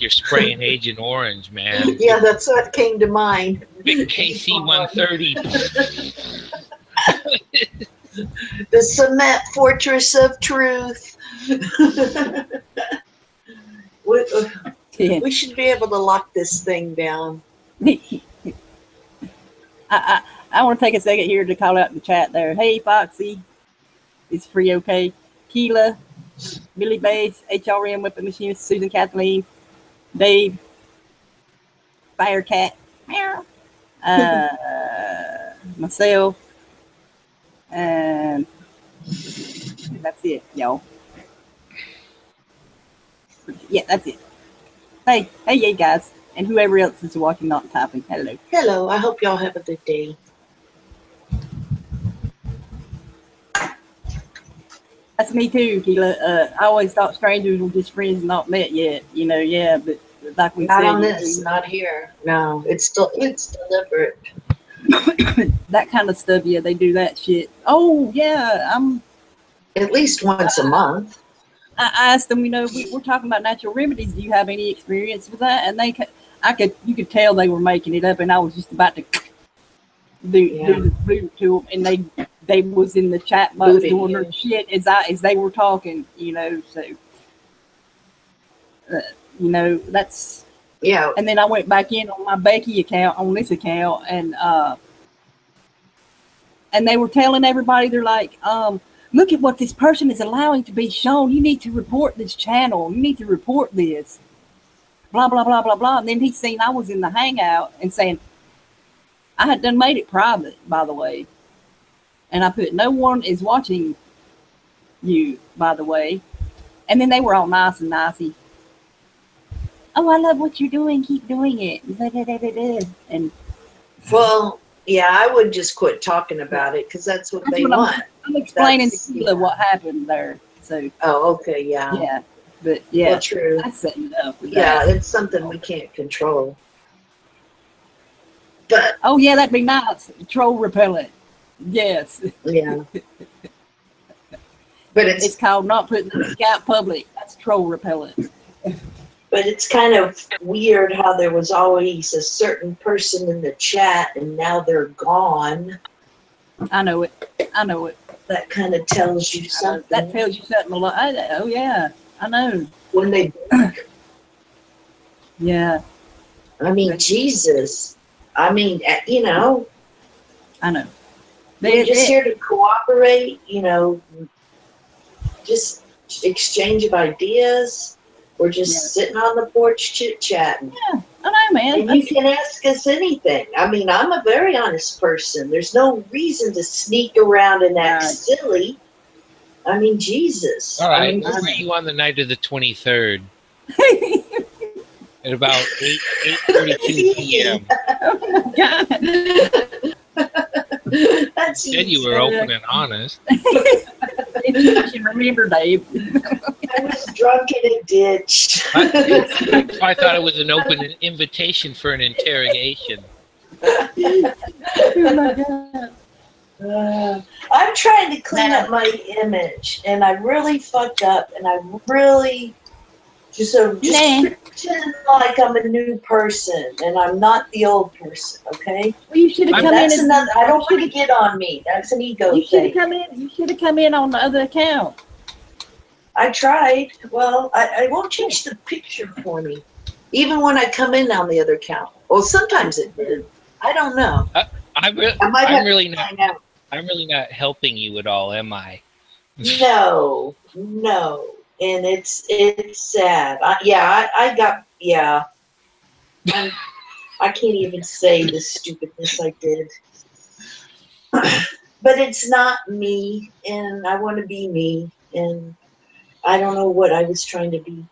you're spraying Agent Orange, man. Yeah, that's what came to mind. Big KC-130. The cement fortress of truth. We should be able to lock this thing down. I want to take a second here to call out in the chat there. Hey, Foxy. It's free, okay. Keela, Billy Bass, HRM Weapon Machinist, Susan Kathleen, Dave, Firecat, meow, myself, and that's it, y'all. Yeah, that's it. Hey, yeah, guys, and whoever else is watching, not typing. Hello. Hello. I hope y'all have a good day. That's me too, Keela. I always thought strangers were just friends not met yet. But like we Not said, on this, not here. No, it's deliberate. that kind of stuff. Yeah, they do that shit. Oh yeah, At least once a month. I asked them. We're talking about natural remedies. Do you have any experience with that? And you could tell they were making it up, and I was just about to do the boot to them, and they was in the chat box doing their shit as they were talking, so that's And then I went back in on my Becky account on this account, and they were telling everybody, they're like, look at what this person is allowing to be shown. You need to report this channel. You need to report this. Blah blah blah blah blah. And then he seen I was in the hangout and saying I had done made it private, by the way. And I put, no one is watching you, by the way. And then they were all nice and nicey. Oh, I love what you're doing. Keep doing it. And well, yeah, I would just quit talking about it because that's what they want. I'm explaining to Keela what happened there. So. Oh, okay, yeah. Yeah, but yeah. Well, true. That's setting it up. Yeah, it's something we can't control. But. Oh yeah, that'd be nice. Troll repellent. Yes. Yeah. But It's called not putting the link out public. That's troll repellent. But it's kind of weird how there was always a certain person in the chat and now they're gone. I know it. I know it. That kind of tells you I know. something. That tells you something a lot. Oh yeah, I know. When they, Yeah, I mean, Jesus. I mean, you know, I know. we're just here to cooperate, you know, just exchange of ideas. We're just sitting on the porch chit-chatting. Yeah, I know, man. And you can ask us anything. I mean, I'm a very honest person. There's no reason to sneak around and act Right. silly. I mean, Jesus. All I right, mean, where were you on the night of the 23rd at about 8:42 p.m.? Oh my God. that's You said you easy. were open and honest. If you can remember, Dave. I was drunk in a ditch. I thought it was an open invitation for an interrogation. Oh my God. I'm trying to clean up my image, and I really fucked up, and I really just pretend like I'm a new person, and I'm not the old person. Okay, Well, you should have and come in. that's As, another. I don't want to get on me. That's an ego you should have thing. come in. You should have come in on the other account. I tried. Well, I won't change the picture for me, even when I come in on the other account. Well, sometimes it did. I don't know. I'm really not helping you at all, am I? No, and it's sad. I can't even say the stupidness I did, but it's not me, and I want to be me, and I don't know what I was trying to be.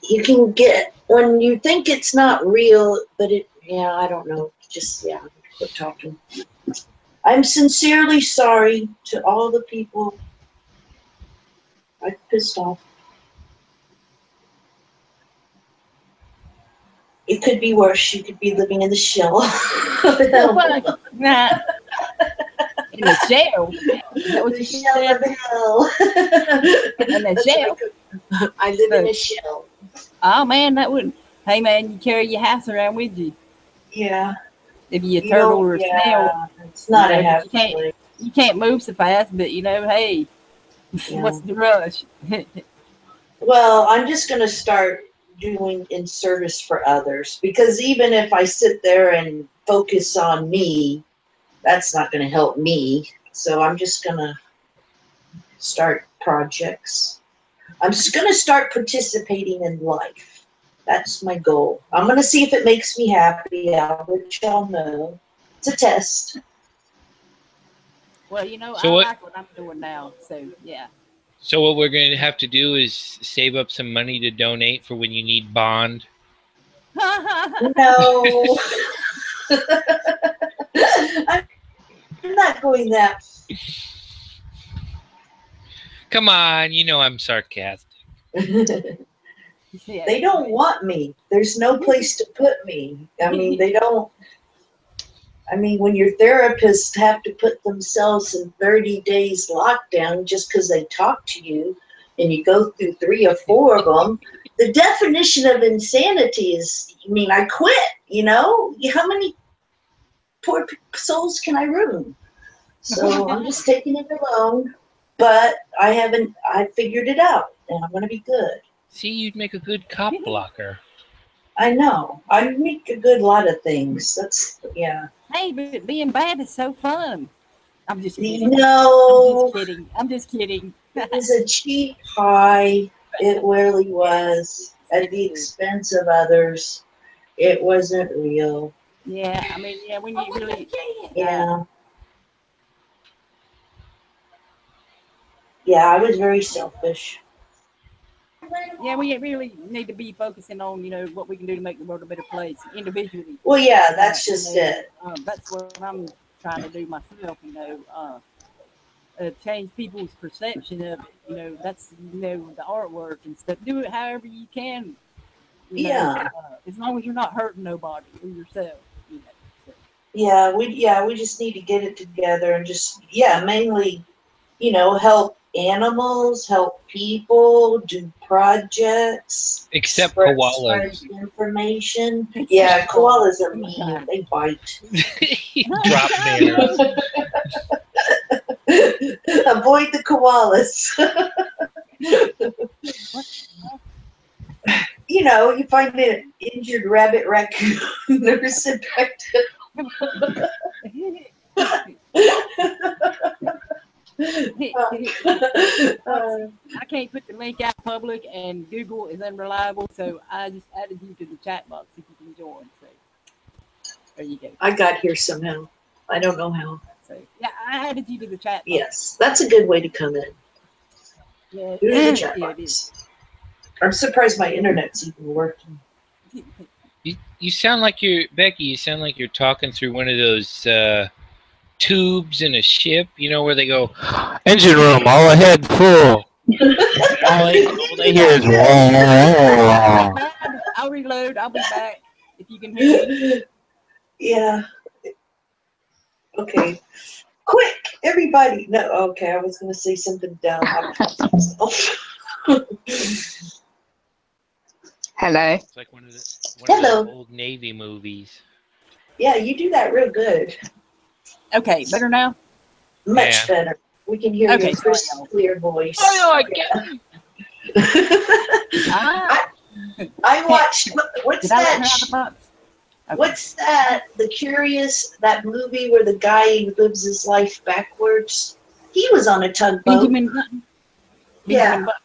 You can get when you think it's not real, but I don't know. Just quit talking. I'm sincerely sorry to all the people I pissed off. It could be worse. You could be living in the shell. Nah. In the shell. Is that what The you shell said? of hell. In the shell. I live in a shell. Oh man, that wouldn't. Hey man, you carry your house around with you. Yeah. If you're a turtle or a snail, It's not you a know, happy you can't move so fast. But you know, hey, Yeah. what's the rush? Well, I'm just going to start doing in service for others, because even if I sit there and focus on me, that's not going to help me. So I'm just going to start projects. I'm just going to start participating in life. That's my goal. I'm going to see if it makes me happy. I'll let y'all know. It's a test. Well, you know, So I what- like what I'm doing now. So yeah. So what we're going to have to do is save up some money to donate for when you need bond. No. I'm not going that. Come on, you know I'm sarcastic. They don't want me. There's no place to put me. I mean, they don't. I mean, when your therapists have to put themselves in 30 days lockdown just because they talk to you, and you go through 3 or 4 of them, the definition of insanity is, I mean, I quit, you know? How many poor souls can I ruin? So I'm just taking it alone, but I figured it out, and I'm going to be good. See, you'd make a good cop blocker. I know. I make a good lot of things. Yeah. Hey, but being bad is so fun. I'm just kidding. No. I'm just kidding. It was a cheap high. It really was. At the expense of others. It wasn't real. Yeah, I mean, yeah, when you really, Yeah. Yeah, I was very selfish. yeah, we really need to be focusing on, you know, what we can do to make the world a better place individually. Well, yeah, that's You just know, it. That's what I'm trying to do myself. You know, change people's perception of it. You know, that's the artwork and stuff. Do it however you can. You know, Yeah. as long as you're not hurting nobody or yourself. You know. So. we just need to get it together and just mainly, help animals, help people, do projects, Except spread koalas. information. Yeah, koalas are Oh my mean. God. They bite. Drop bears. Avoid the koalas. You find an injured rabbit raccoon, nurse it back to. I can't put the link out public, and Google is unreliable, so I just added you to the chat box if you can join. So there you go. I got here somehow. I don't know how. So yeah, I added you to the chat box. Yes, that's a good way to come in. Yeah, Do the chat yeah, it box. I'm surprised my internet's even working. You sound like Becky. You sound like you're talking through one of those tubes in a ship. You know where they go, engine room, all ahead, full. all they hear is I'll reload. I'll be back if you can hear me. Yeah. Okay. Quick, everybody. No, okay, I was going to say something dumb. Hello. It's like one of the Hello. old Navy movies. Yeah, you do that real good. Okay, better now? Much better. We can hear Okay, your sorry, crystal y'all. clear voice. Oh, I get Ah, I watched, what's did I let her that? out of the box? Okay. What's that? The Curious, that movie where the guy lives his life backwards? He was on a tugboat. Benjamin Button? Yeah. Benjamin Button.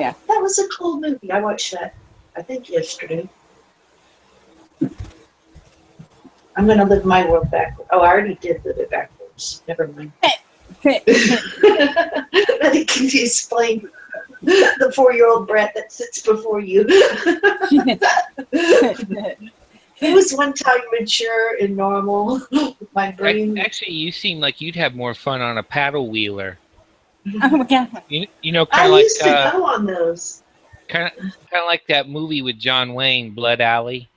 Yeah. That was a cool movie. I watched that, I think, yesterday. I'm going to live my world backwards. Oh, I already did live it backwards. Never mind. Let me explain the 4-year-old brat that sits before you. He was one time mature and normal. My brain. Actually, you seem like you'd have more fun on a paddle wheeler. Oh my God. You know, I kind of like used to go on those. kind of like that movie with John Wayne, Blood Alley.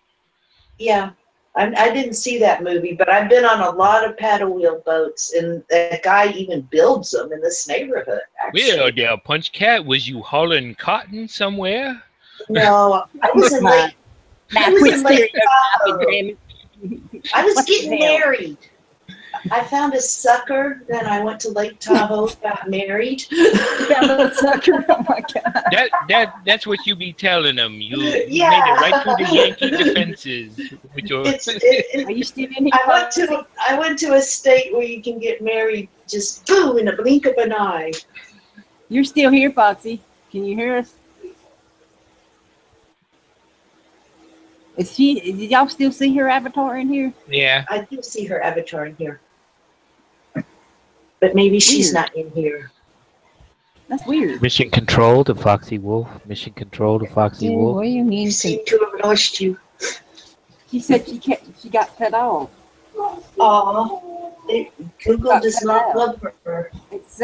Yeah. I didn't see that movie, but I've been on a lot of paddle wheel boats, and a guy even builds them in this neighborhood, actually. Well, there, Punch Cat, was you hauling cotton somewhere? No, I was in Lake. Now I was quit in Lake stereotyping, Tahoe. damn it. I was What the getting hell? married. I found a sucker, then I went to Lake Tahoe, got married. Found a sucker. Oh my God. That's what you be telling them. You Yeah. made it right through the Yankee defenses with your. Are you still in here? I went to a state where you can get married just boom in a blink of an eye. You're still here, Foxy. Can you hear us? Did y'all still see her avatar in here? Yeah. I do see her avatar in here. But maybe she's Weird. not in here. That's weird. Mission control to Foxy Wolf. Mission control to Foxy Dude, Wolf. what do you You mean? seem to have lost you. She said she got cut off. Aw. Google does not love her. It's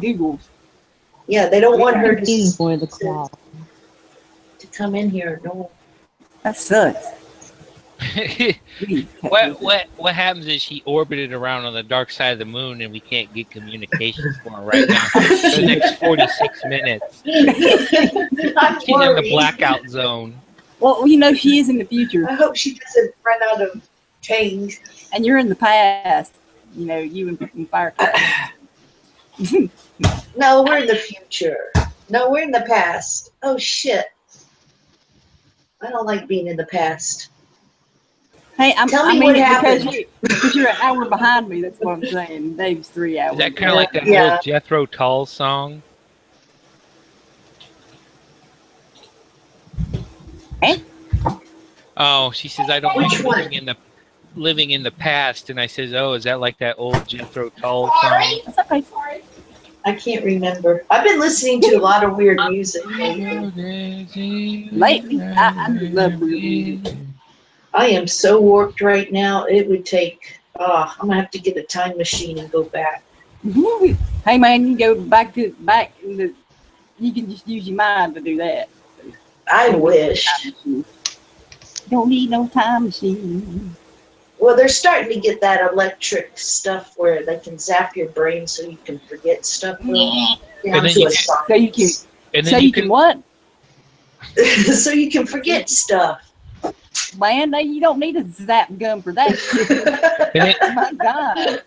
Google. Yeah, they don't want her Waiting to for the call. come in here. No. That sucks. What happens is he orbited around on the dark side of the moon, and we can't get communications for him right now for the next 46 minutes. I'm She's in the worried. blackout zone. Well, you know she is in the future, I hope she doesn't run out of change. and you're in the past. You know, you and Firecracker. No, we're in the future. No, we're in the past. Oh, shit. I don't like being in the past. Hey, Tell me I mean what it happened. because you're an hour behind me. That's what I'm saying. Dave's 3 hours. Is that kind of like that Yeah. old Jethro Tull song? Eh? Oh, she says I don't Which like one? living in the past, and I says, oh, is that like that old Jethro Tull song? That's okay. I can't remember. I've been listening to a lot of weird music lately. Lately, I love weird music. I am so warped right now. It would take. I'm gonna have to get a time machine and go back. Hey man, you go back. You can just use your mind to do that. I wish. Don't need no time machine. Well, they're starting to get that electric stuff where they can zap your brain so you can forget stuff down then to you a can- So you can, science. And so then you can what? So you can forget stuff. Man, you don't need a zap gun for that shit. and, then, My God.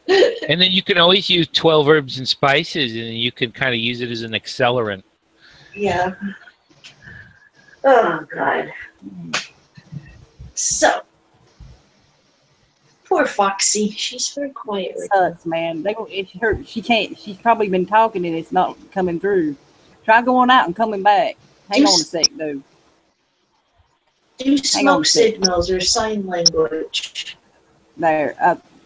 and then you can always use 12 herbs and spices, and you can kind of use it as an accelerant. Yeah. Oh, God. So, poor Foxy. She's very quiet right now. Sucks, man. She can't. She's probably been talking and it's not coming through. Try going out and coming back. Hang on a sec, though. Do on smoke a sec. signals or sign language. There.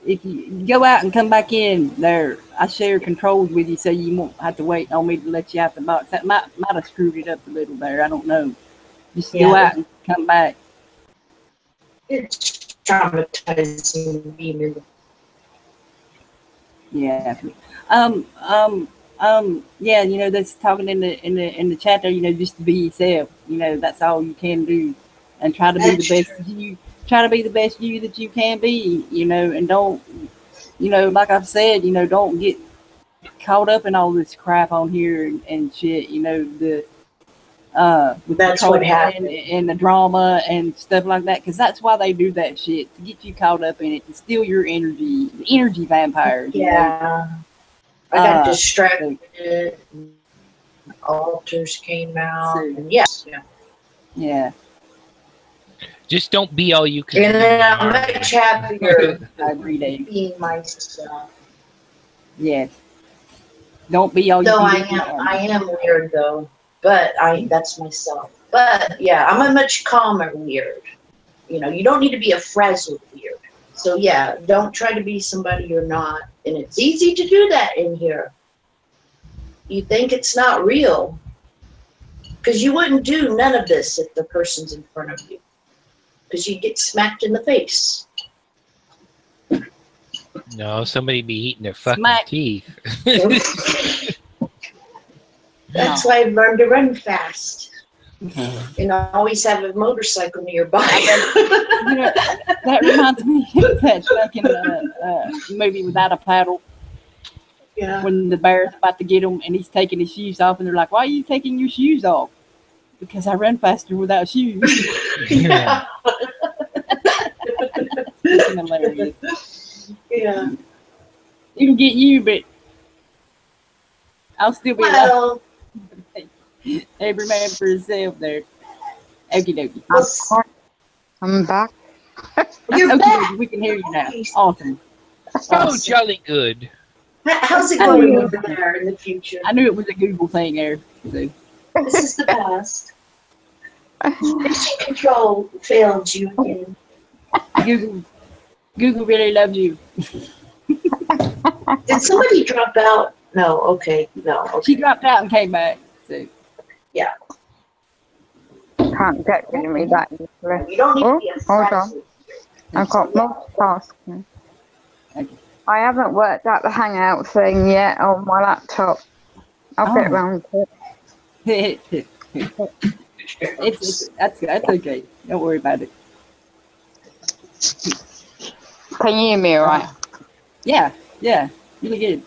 If you go out and come back in, there. I share controls with you, so you won't have to wait on me to let you out the box. That might have screwed it up a little there. I don't know. Just go Yeah. out and come back. It's traumatizing me. Yeah. Yeah, you know, that's talking in the chat there, you know, just to be yourself. You know, that's all you can do. And try to be That's the best you try to be the best you that you can be, you know, and don't, you know, like I've said, you know, don't get caught up in all this crap on here and shit, you know, with That's the what trolling happened. and the drama and stuff like that, because that's why they do that shit, to get you caught up in it, to steal your energy, the energy vampires. You know? Yeah. I got so- distracted. Altars came out. So- And yes. Yeah. Yeah, Just don't be all you can And be. then I'm much happier I agree, Dave. being myself. Yes. Don't be all you Though can be. I am weird though, but that's myself. But yeah, I'm a much calmer weird. You know, you don't need to be a frazzled weird. So yeah, don't try to be somebody you're not. And it's easy to do that in here. You think it's not real. Because you wouldn't do none of this if the person's in front of you. Because you get smacked in the face. No, somebody be eating their fucking Smack. teeth. That's why I've learned to run fast. And I always have a motorcycle nearby. You know, that reminds me of that fucking movie Without a Paddle, Yeah. when the bear's about to get him and he's taking his shoes off, and they're like, "Why are you taking your shoes off?" Because I run faster without shoes. Yeah. Fucking hilarious. Yeah. It'll get you, but I'll still be alive. Well, Every man for himself there. Okie dokie. I'm back. you're Okie back. dokie, we can hear you now. Awesome. Oh, jolly good. How's it going over there in the future? I knew it was a Google thing there. So. This is the past. Mission control failed you again. Google really loves you. Did somebody drop out? No, okay, no, She okay. dropped out and came back. So Can't get rid of me that easily. You don't need to be a Hold on. frazzled. I've got multitasking. Okay. I haven't worked out the Hangout thing yet on my laptop. I'll get Oh. round to it. that's okay. Don't worry about it. Can you hear me all right? Yeah, really good.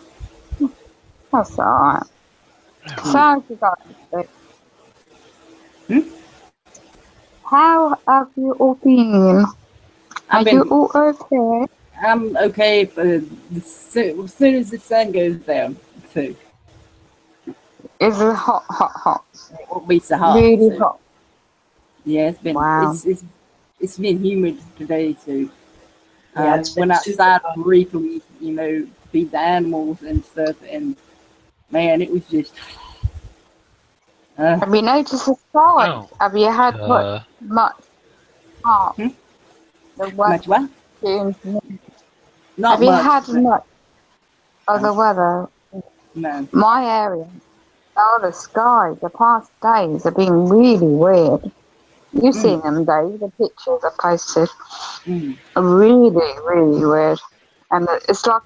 That's alright. So, how you guys doing? How have you all been? Are you all okay? I'm okay for as soon as the sun goes down. So Is it hot, hot, hot? it won't be so hot. Really so- hot. Yeah, it's been Wow. it's been humid today. So Yeah, it's been went super outside hot. briefly, you know, to feed the animals and stuff, and man, it was just. Have you noticed the sky? Oh. Have you had much hot? Hmm? The Much what? weather? Not Have you much. had much of the weather? No. My area, the sky, the past days have been really weird. You've seen them, Dave, the pictures I posted. Mm. Are really, really weird. And it's like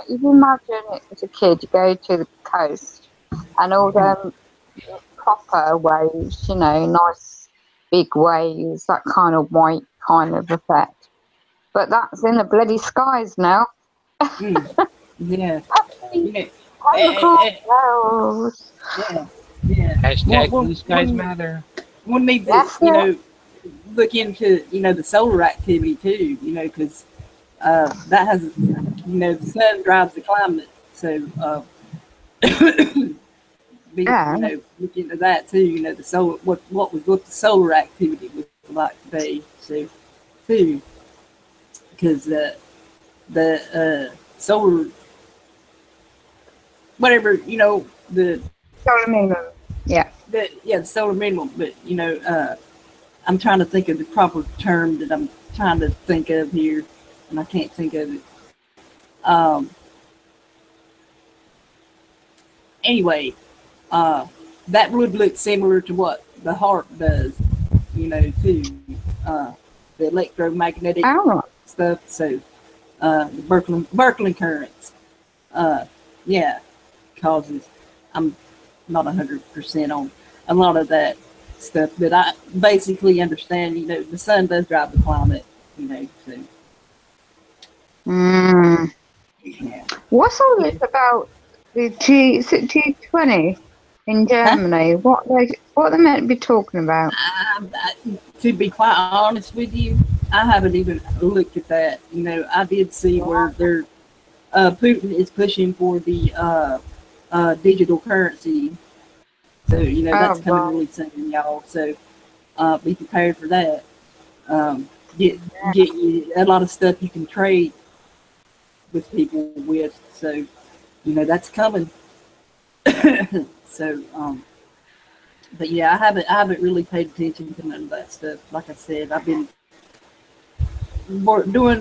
if you imagine it as a kid, you go to the coast and all them proper waves, you know, nice big waves, that kind of white kind of effect. but that's in the bloody skies now. Mm. Yeah. You know, Wonderful eh, clouds. yeah. Yeah. Hashtag One- blue skies one- matter. One needs to, That's you it. know, look into, you know, the solar activity too, you know, because that has, you know, the sun drives the climate. So, Yeah. you know, look into that too, you know, the solar, what the solar activity was like today. So, too, because the solar, whatever, you know, Solar minimum. Yeah. the solar minimum, but, you know, I'm trying to think of the proper term that I'm trying to think of here, and I can't think of it. Anyway, that would look similar to what the heart does, you know, too. The electromagnetic Oh. stuff. So, the Birkeland currents. Yeah, causes. I'm not 100% on a lot of that stuff, but I basically understand. You know, the sun does drive the climate. You know, so Mm. yeah. What's all this about the is it G20 in Germany? What they meant to be talking about? To be quite honest with you, I haven't even looked at that. You know, I did see where Putin is pushing for the digital currency. So, you know, that's Oh, coming right. really soon, y'all. So, be prepared for that. Get you a lot of stuff you can trade with people with. So, you know, that's coming. So, but yeah, I haven't really paid attention to none of that stuff. Like I said, I've been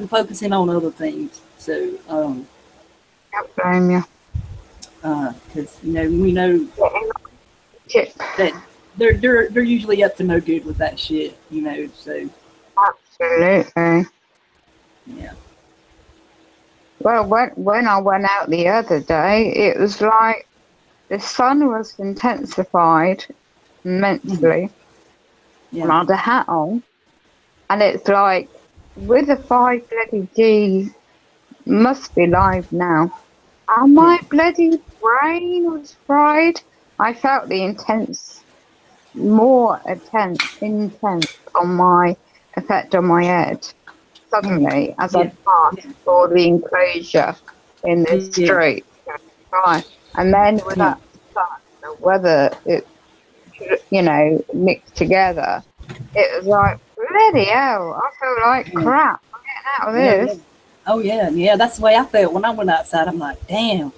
focusing on other things. So, Don't blame you. because you know we know Chip. that they're usually up to no good with that shit. You know, so Absolutely. yeah. Well, when I went out the other day, it was like the sun was intensified immensely. Yeah. And I had a hat on, and it's like with a 5 bloody G must be live now. And my bloody brain was fried. I felt the more intense on my effect on my head suddenly as I Yeah. passed for the enclosure in the Yeah. street. Right. And then with Yeah. that sun, the weather, it, you know, mixed together, it was like, bloody hell, I feel like crap. I'm getting out of Yeah, this. yeah. Oh yeah. That's the way I felt when I went outside. I'm like, damn.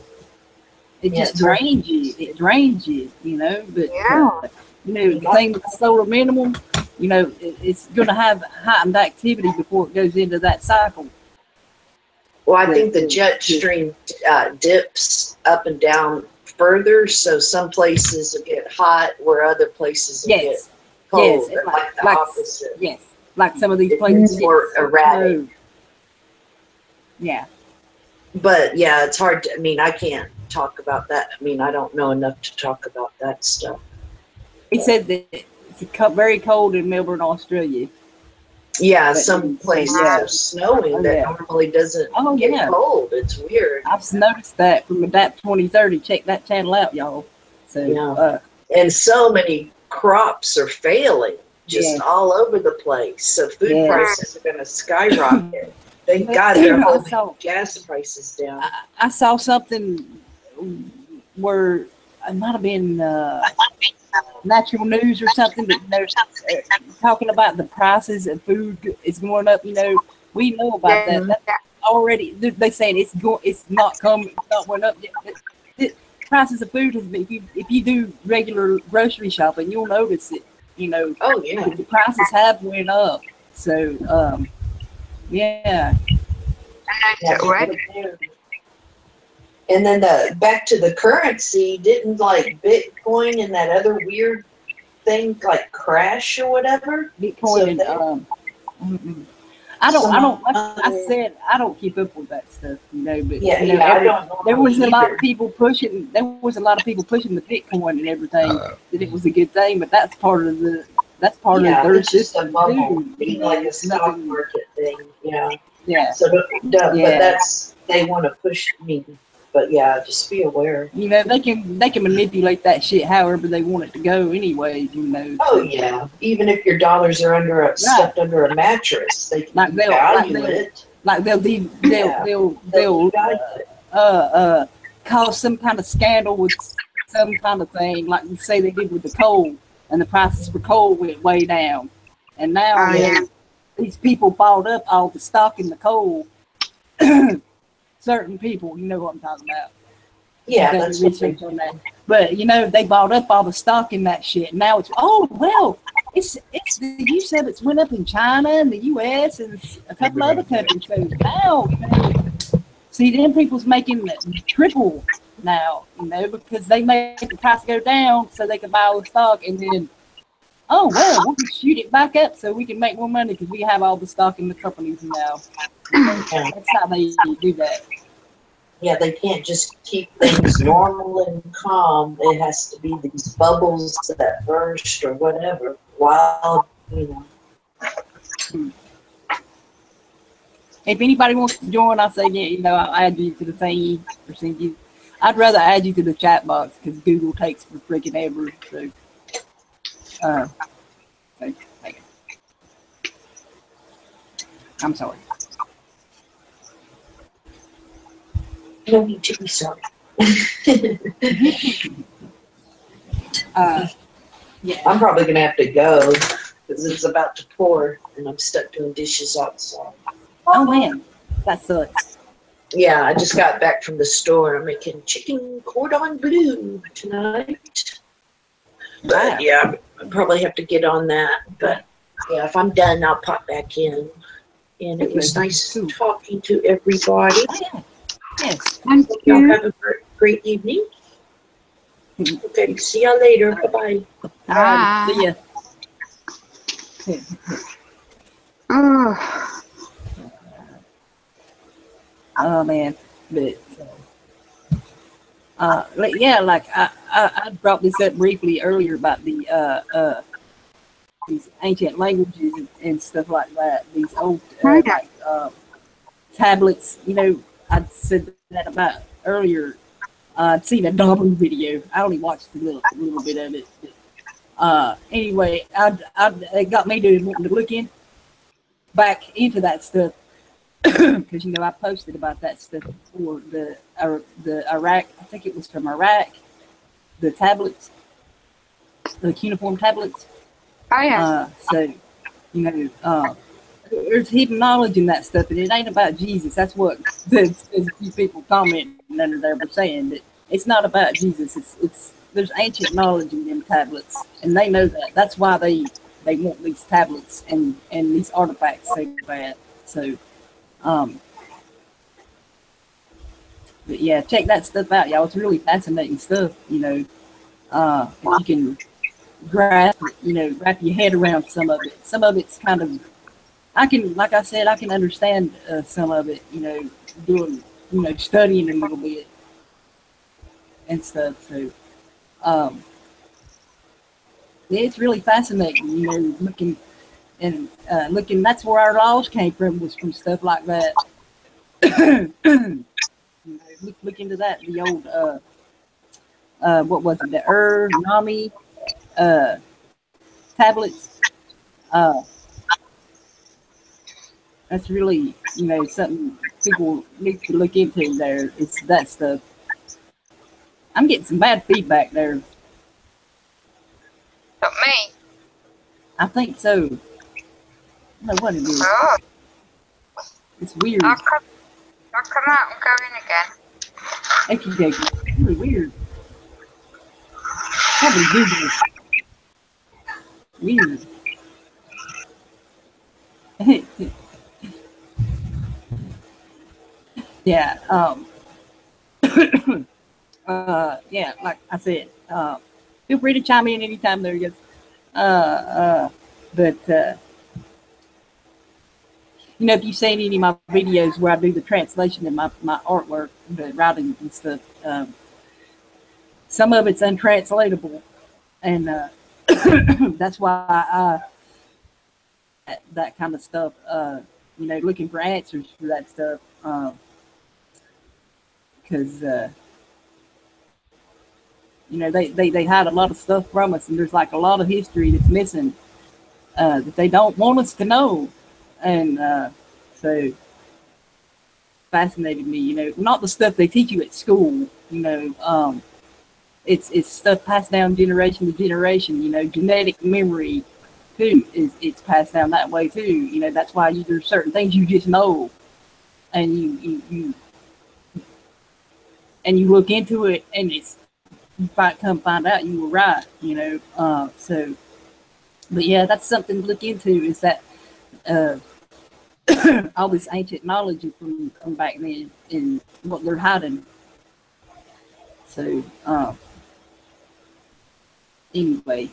It Yeah, just it's hard. drains you. It drains you. You know, but Yeah. you know, the thing with the solar minimum, you know, it's going to have heightened activity before it goes into that cycle. Well, I think the jet stream dips up and down further, so some places will get hot where other places will get Yes. cold. Yes. Or like the opposite. Yes. Like some of these It's places more get erratic. snowed. Yeah. But yeah, it's hard to, I mean, I can't talk about that. I mean, I don't know enough to talk about that stuff. He said that it's very cold in Melbourne, Australia. Yeah, But- some places yeah. are snowing Oh, that yeah. normally doesn't Oh, get yeah. cold. It's weird. I've noticed that from Adapt 2030. Check that channel out, y'all. So, Yeah. And so many crops are failing just Yes. all over the place. So food Yes. prices are going to skyrocket. Thank But God they're I holding saw- gas prices down. I saw something where it might have been natural news or something, but you know, talking about the prices of food is going up. You know, we know about that. That's already. They saying it's not went up yet. The prices of food has been. If you do regular grocery shopping, you'll notice it. You know, Oh, yeah. the prices have went up. So, yeah. And then back to the currency, didn't like Bitcoin and that other weird thing like crash or whatever? Bitcoin and I don't like I said I don't keep up with that stuff, you know, but Yeah, you know, I don't know there was a lot either. of people pushing the Bitcoin and everything that it was a good thing, but that's part of Yeah, their it's just a system bubble, too. being You know, like a it's stock nothing. market thing. Yeah. Yeah. So, but Yeah. that's, they want to push me. But yeah, just be aware. You know, they can manipulate that shit however they want it to go anyway, you know. Oh yeah, even if your dollars are stuffed under a mattress, they can Like devalue it. Like they'll Yeah. they'll cause some kind of scandal with some kind of thing, like you say they did with the coal, and the prices for coal went way down, and now Oh, yeah. these people bought up all the stock in the coal. Certain people, you know what I'm talking about. Yeah, Done that's what research on that. But you know, they bought up all the stock in that shit. Now it's you said it's went up in China and the U.S. and a couple other countries. So now, you know, see, them people's making triple now, you know, because they make the price go down so they can buy all the stock, and then, oh well, we'll just shoot it back up so we can make more money because we have all the stock in the companies now. That's how they do that. Yeah, they can't just keep things normal and calm. It has to be these bubbles that burst or whatever. While, you know. If anybody wants to join, I'll say, yeah, you know, I'll add you to the thing or send you. I'd rather add you to the chat box because Google takes for freaking ever. So, I'm sorry. No need to be sorry. Yeah. I'm probably going to have to go because it's about to pour and I'm stuck doing dishes outside. Oh, man. That sucks. Yeah, I just got back from the store. I'm making chicken cordon bleu tonight. But Wow. yeah, I probably have to get on that. But yeah, if I'm done, I'll pop back in. And it was nice talking to everybody. Oh, yeah. Yes. Thank Y'all you. have a great evening. Okay, see y'all later. Bye-bye. All right. See ya. Oh, Oh, man. But, yeah, like I brought this up briefly earlier about the these ancient languages and stuff like that. These old tablets. You know, I said that about earlier. I'd seen a Dabu video. I only watched a little bit of it. But, anyway, it got me to wanting to look back into that stuff because you know I posted about that stuff before the Iraq. I think it was from Iraq. The tablets, the cuneiform tablets. oh yeah. So, you know, there's hidden knowledge in that stuff, and it ain't about Jesus. That's what there's a few people commenting under there were saying that it's not about Jesus. It's there's ancient knowledge in them tablets, and they know that. That's why they want these tablets and these artifacts so bad. So, but yeah, check that stuff out, y'all. It's really fascinating stuff. You know, if you can wrap your head around some of it. Some of it's kind of, like I said, I can understand some of it, you know, doing, you know, studying a little bit and stuff. So, yeah, it's really fascinating, you know, looking, that's where our laws came from, was from stuff like that. You know, look into that, the old, what was it, the Nami, tablets. That's really, you know, something people need to look into there. It's that stuff. I'm getting some bad feedback there. But me. I think so. I don't know what it is. Oh, It's weird. I'll come out and go in again. It's really weird. Probably Google. Weird. Yeah. Yeah. Like I said, feel free to chime in anytime there, guys. But you know, if you've seen any of my videos where I do the translation and my artwork, the writing and stuff, some of it's untranslatable, and that's why that kind of stuff looking for answers for that stuff. Because they hide a lot of stuff from us, and there's like a lot of history that's missing that they don't want us to know. And so fascinated me, not the stuff they teach you at school, it's stuff passed down generation to generation, genetic memory too it's passed down that way too. That's why there's certain things you just know, and you look into it, and you find out you were right, so. But yeah, that's something to look into, is that all this ancient knowledge from back then and what they're hiding. So anyway,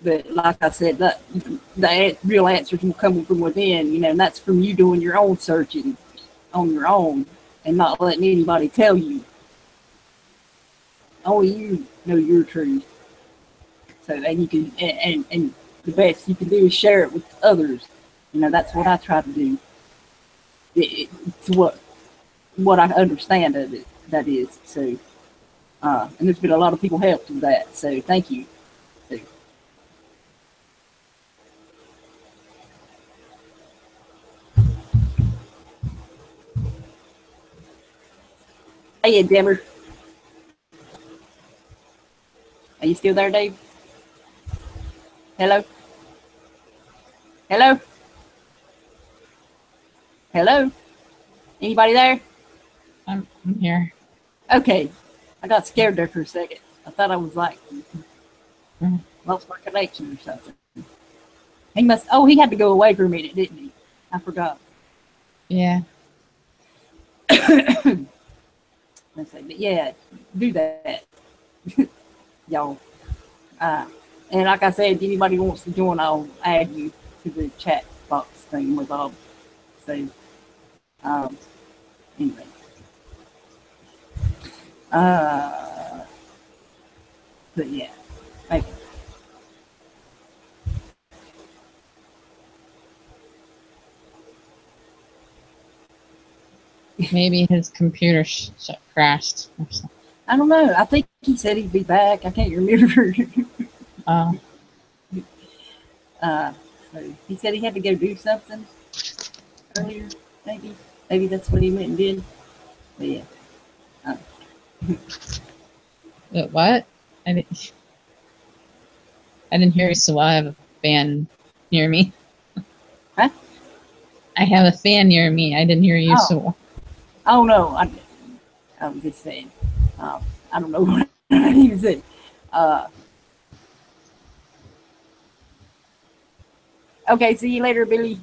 but like I said, the real answers will come from within, and that's from you doing your own searching on your own and not letting anybody tell you. Only you know your truth. So, and you can, and the best you can do is share it with others. That's what I try to do. To what I understand of it, that is. So, and there's been a lot of people helped with that. So, thank you. So, hey, Demmer. Are you still there, Dave? Hello? Hello? Hello? Anybody there? I'm here. Okay. I got scared there for a second. I thought I was like lost my connection or something. He had to go away for a minute, didn't he? I forgot. Yeah. Let's say, but yeah, do that. Y'all. And like I said, if anybody wants to join, I'll add you to the chat box thing with all. So, anyway. But yeah, thank you. Maybe his computer crashed or something. I don't know. I think he said he'd be back. I can't remember. So he said he had to go do something earlier. Maybe that's what he went and did. But yeah. What? I didn't hear you so well. I have a fan near me. Huh? I have a fan near me. I didn't hear you so well. Oh no, I was just saying. I don't know what I need to say. Okay, see you later, Billy.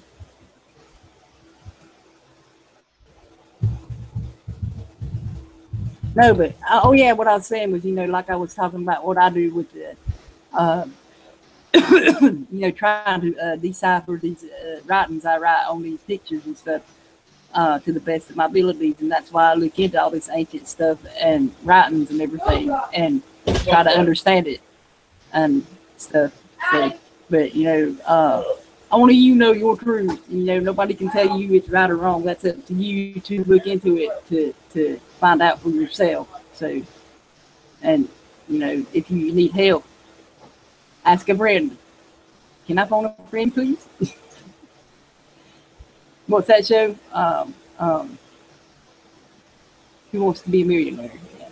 No, but oh yeah, what I was saying was, like I was talking about what I do with the, trying to decipher these writings I write on these pictures and stuff to the best of my abilities, and that's why I look into all this ancient stuff and writings and everything, and try to understand it and stuff. So, but only you know your truth. Nobody can tell you it's right or wrong. That's up to you to look into it to find out for yourself. So, and if you need help, ask a friend. Can I phone a friend, please? What's that show? Who Wants to Be a Millionaire? Yeah.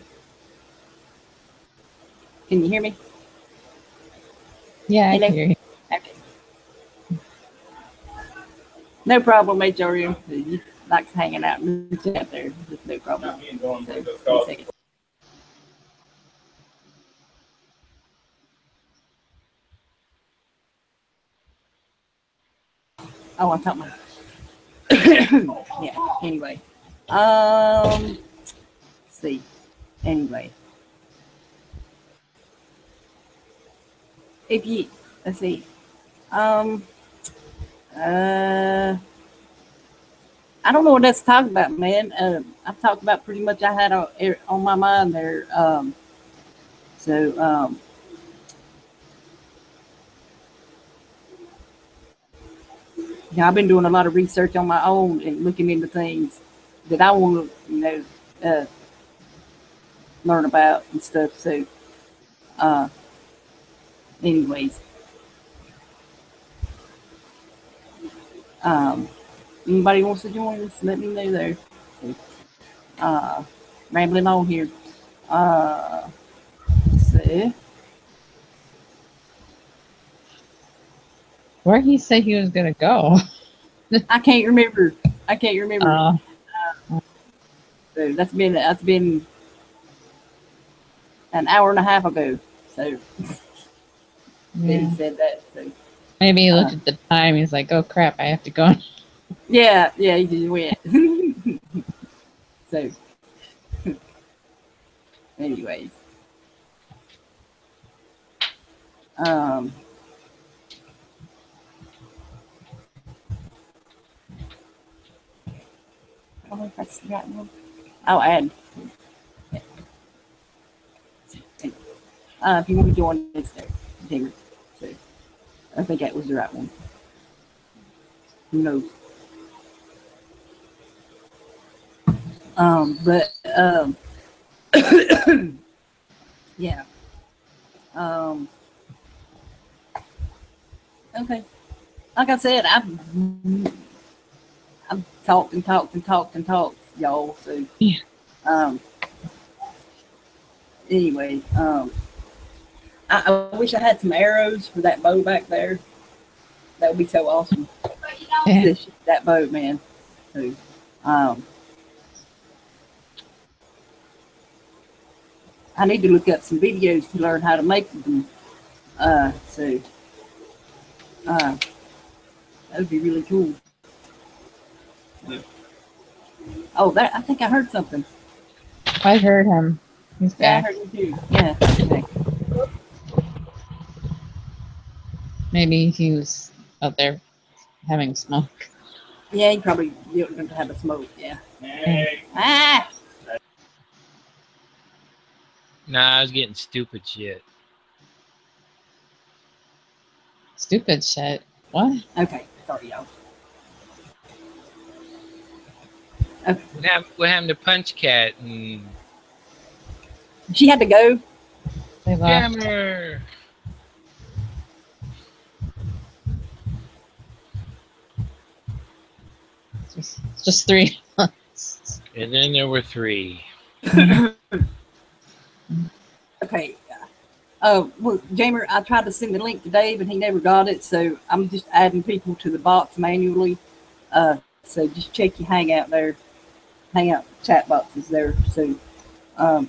Can you hear me? Yeah, I can hear you. Okay. No problem, HRM. He likes hanging out in the chat there. Just no problem. So, 1 second. Oh, I'm talking about. Yeah, anyway. Let's see. Anyway. Let's see. I don't know what else to talk about, man. I've talked about pretty much I had on my mind there. I've been doing a lot of research on my own and looking into things that I want to, learn about and stuff. So, anyways, anybody wants to join us, let me know there. So, rambling on here. So, Where he say he was gonna go? I can't remember. So that's been an hour and a half ago. So Yeah. he said that. So Maybe he looked at the time. He's like, "Oh crap, I have to go." yeah, he just went. So anyways. Oh, if that's the right one. I'll add. If you want to join, it's there. So I think that was the right one. Who knows? But yeah. Okay. Like I said, I've talked, y'all. So Yeah. Anyway, I wish I had some arrows for that bow back there. That would be so awesome. Yeah. That bow, man. So, I need to look up some videos to learn how to make them. So that would be really cool. Oh, I think I heard something. I heard him. He's Yeah, I back. heard you too. Yeah. Okay. Maybe he was out there having smoke. Yeah, he probably going to have a smoke. Yeah. Hey. Ah. Nah, I was getting stupid shit. Stupid shit. What? Okay. Sorry, y'all. What happened to Punch Cat and She had to go. They left. Jammer? It's just 3 months. And then there were 3. Okay. Well, Jamer, I tried to send the link to Dave and he never got it, so I'm just adding people to the box manually. So just check your Hangout there, Hangout chat boxes there. So I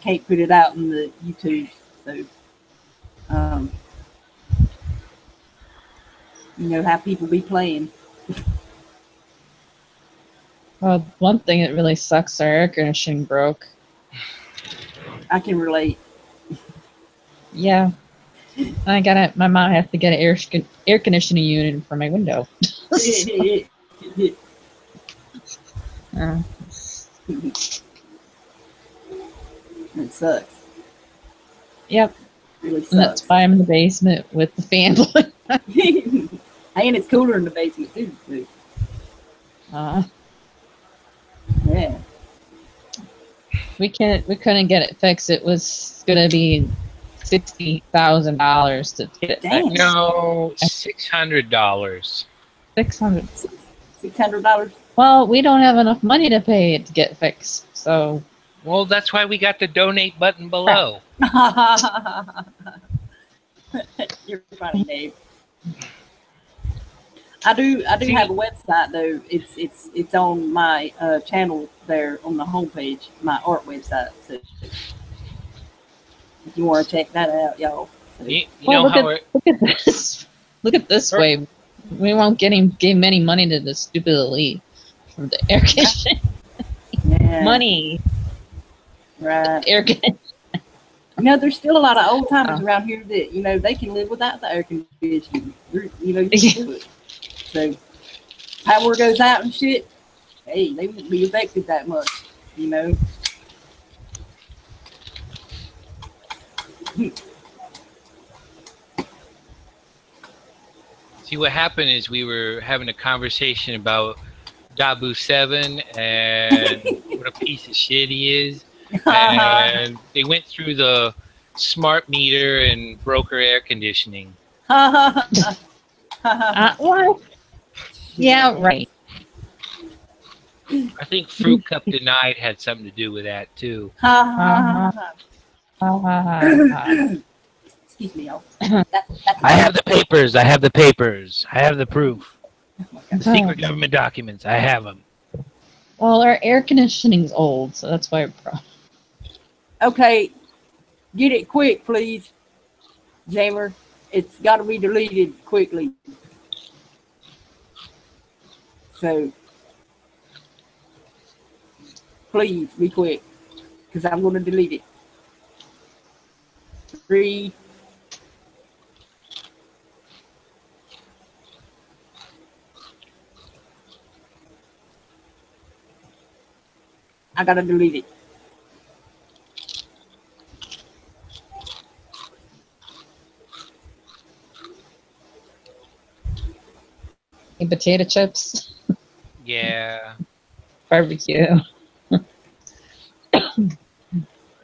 can't put it out in the YouTube, so you know how people be playing. Well, one thing that really sucks, our air conditioning broke. I can relate. Yeah. My mom has to get an air conditioning unit for my window. It sucks. Yep. Really And that's sucks. why I'm in the basement with the fan blowing. And it's cooler in the basement too. So, yeah. We couldn't get it fixed. It was gonna be $60,000 to get it Damn. fixed. No, $600. $600. $600. Well, we don't have enough money to pay it to get fixed. So Well, that's why we got the donate button below. You're funny, Dave. I do have a website though. It's on my channel there on the homepage, my art website. So if you want to check that out, y'all. So, You know how it, look at this. Look at this way. We won't give any money to the stupid elite from the air conditioning. yeah, Money. right. Air conditioning. You know, there's still a lot of old timers around here that they can live without the air conditioning. You can do it. So power goes out and shit. Hey, they won't be affected that much. See, what happened is we were having a conversation about Dabu 7 and what a piece of shit he is. And they went through the smart meter and broke her air conditioning. What? Yeah, right. I think Fruit Cup Denied had something to do with that, too. Excuse me, y'all. That's I have the papers. I have the papers. I have the proof. Secret government documents. I have them. Well, our air conditioning's old, so that's why. okay. Get it quick, please, Jamer. It's got to be deleted quickly. So, please be quick, because I'm going to delete it. 3. I gotta delete it. Hey, potato chips, Yeah. barbecue. I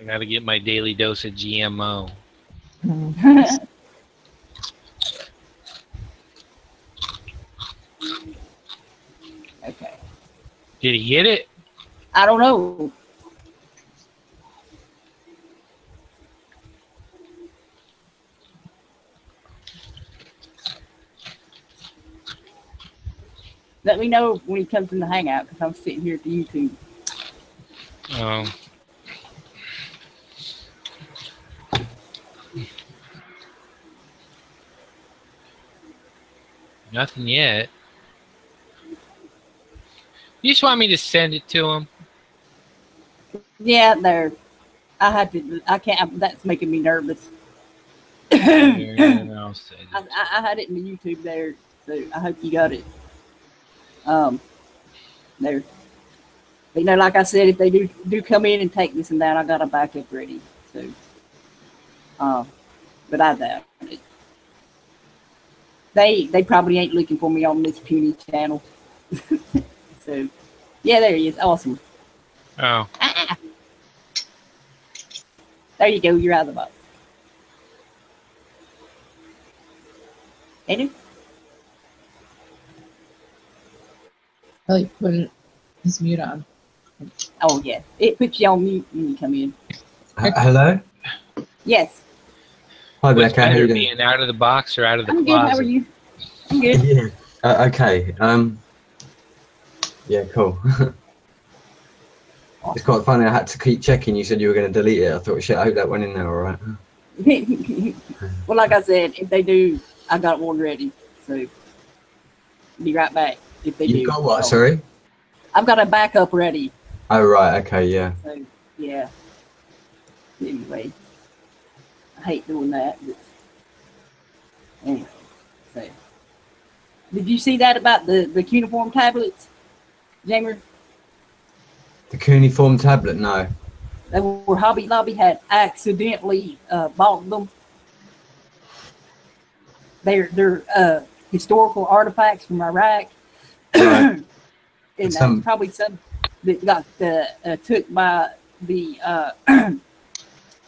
got to get my daily dose of GMO. Okay. Did he get it? I don't know. Let me know when he comes in the hangout, because I'm sitting here at the YouTube. Oh. Nothing yet. You just want me to send it to him? Yeah, there. I had to. I can't. That's making me nervous. Yeah, I'll send it. I had it in the YouTube there, so I hope you got it. There. But, like I said, if they do come in and take this and that, I got a backup ready. So, but I doubt it. They probably ain't looking for me on this puny channel. So, yeah, there he is. Awesome. Oh. There you go. You're out of the box. Ain't it? Oh, you put his mute on. Oh, yeah. It puts you on mute when you come in. Hello? Yes. Hi, What's Becca. How better, you doing? being out of the box or out of the I'm good. closet? How are you? I'm good. Yeah. Okay. Yeah, cool. It's quite funny. I had to keep checking. You said you were going to delete it. I thought, shit, I hope that went in there all right. Well, like I said, if they do, I got one ready. So, be right back if they do. You've got what? Sorry? I've got a backup ready. Oh, right. Okay, yeah. So, yeah. Anyway, I hate doing that. But anyway, so. Did you see that about the cuneiform tablets, Jamer? The cuneiform tablet? No. They were Hobby Lobby had accidentally bought them. They're historical artifacts from Iraq. Right. And Some- probably some that got took by the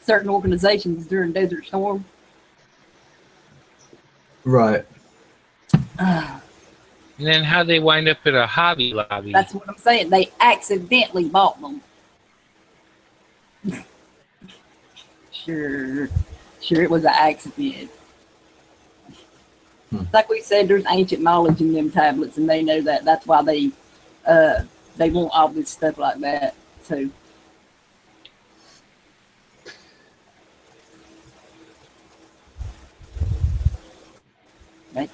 certain organizations during Desert Storm. Right. And then how they wind up at a Hobby Lobby? That's what I'm saying. They accidentally bought them. Sure, it was an accident. Like we said, there's ancient knowledge in them tablets, and they know that. That's why they want all this stuff like that. So. Right.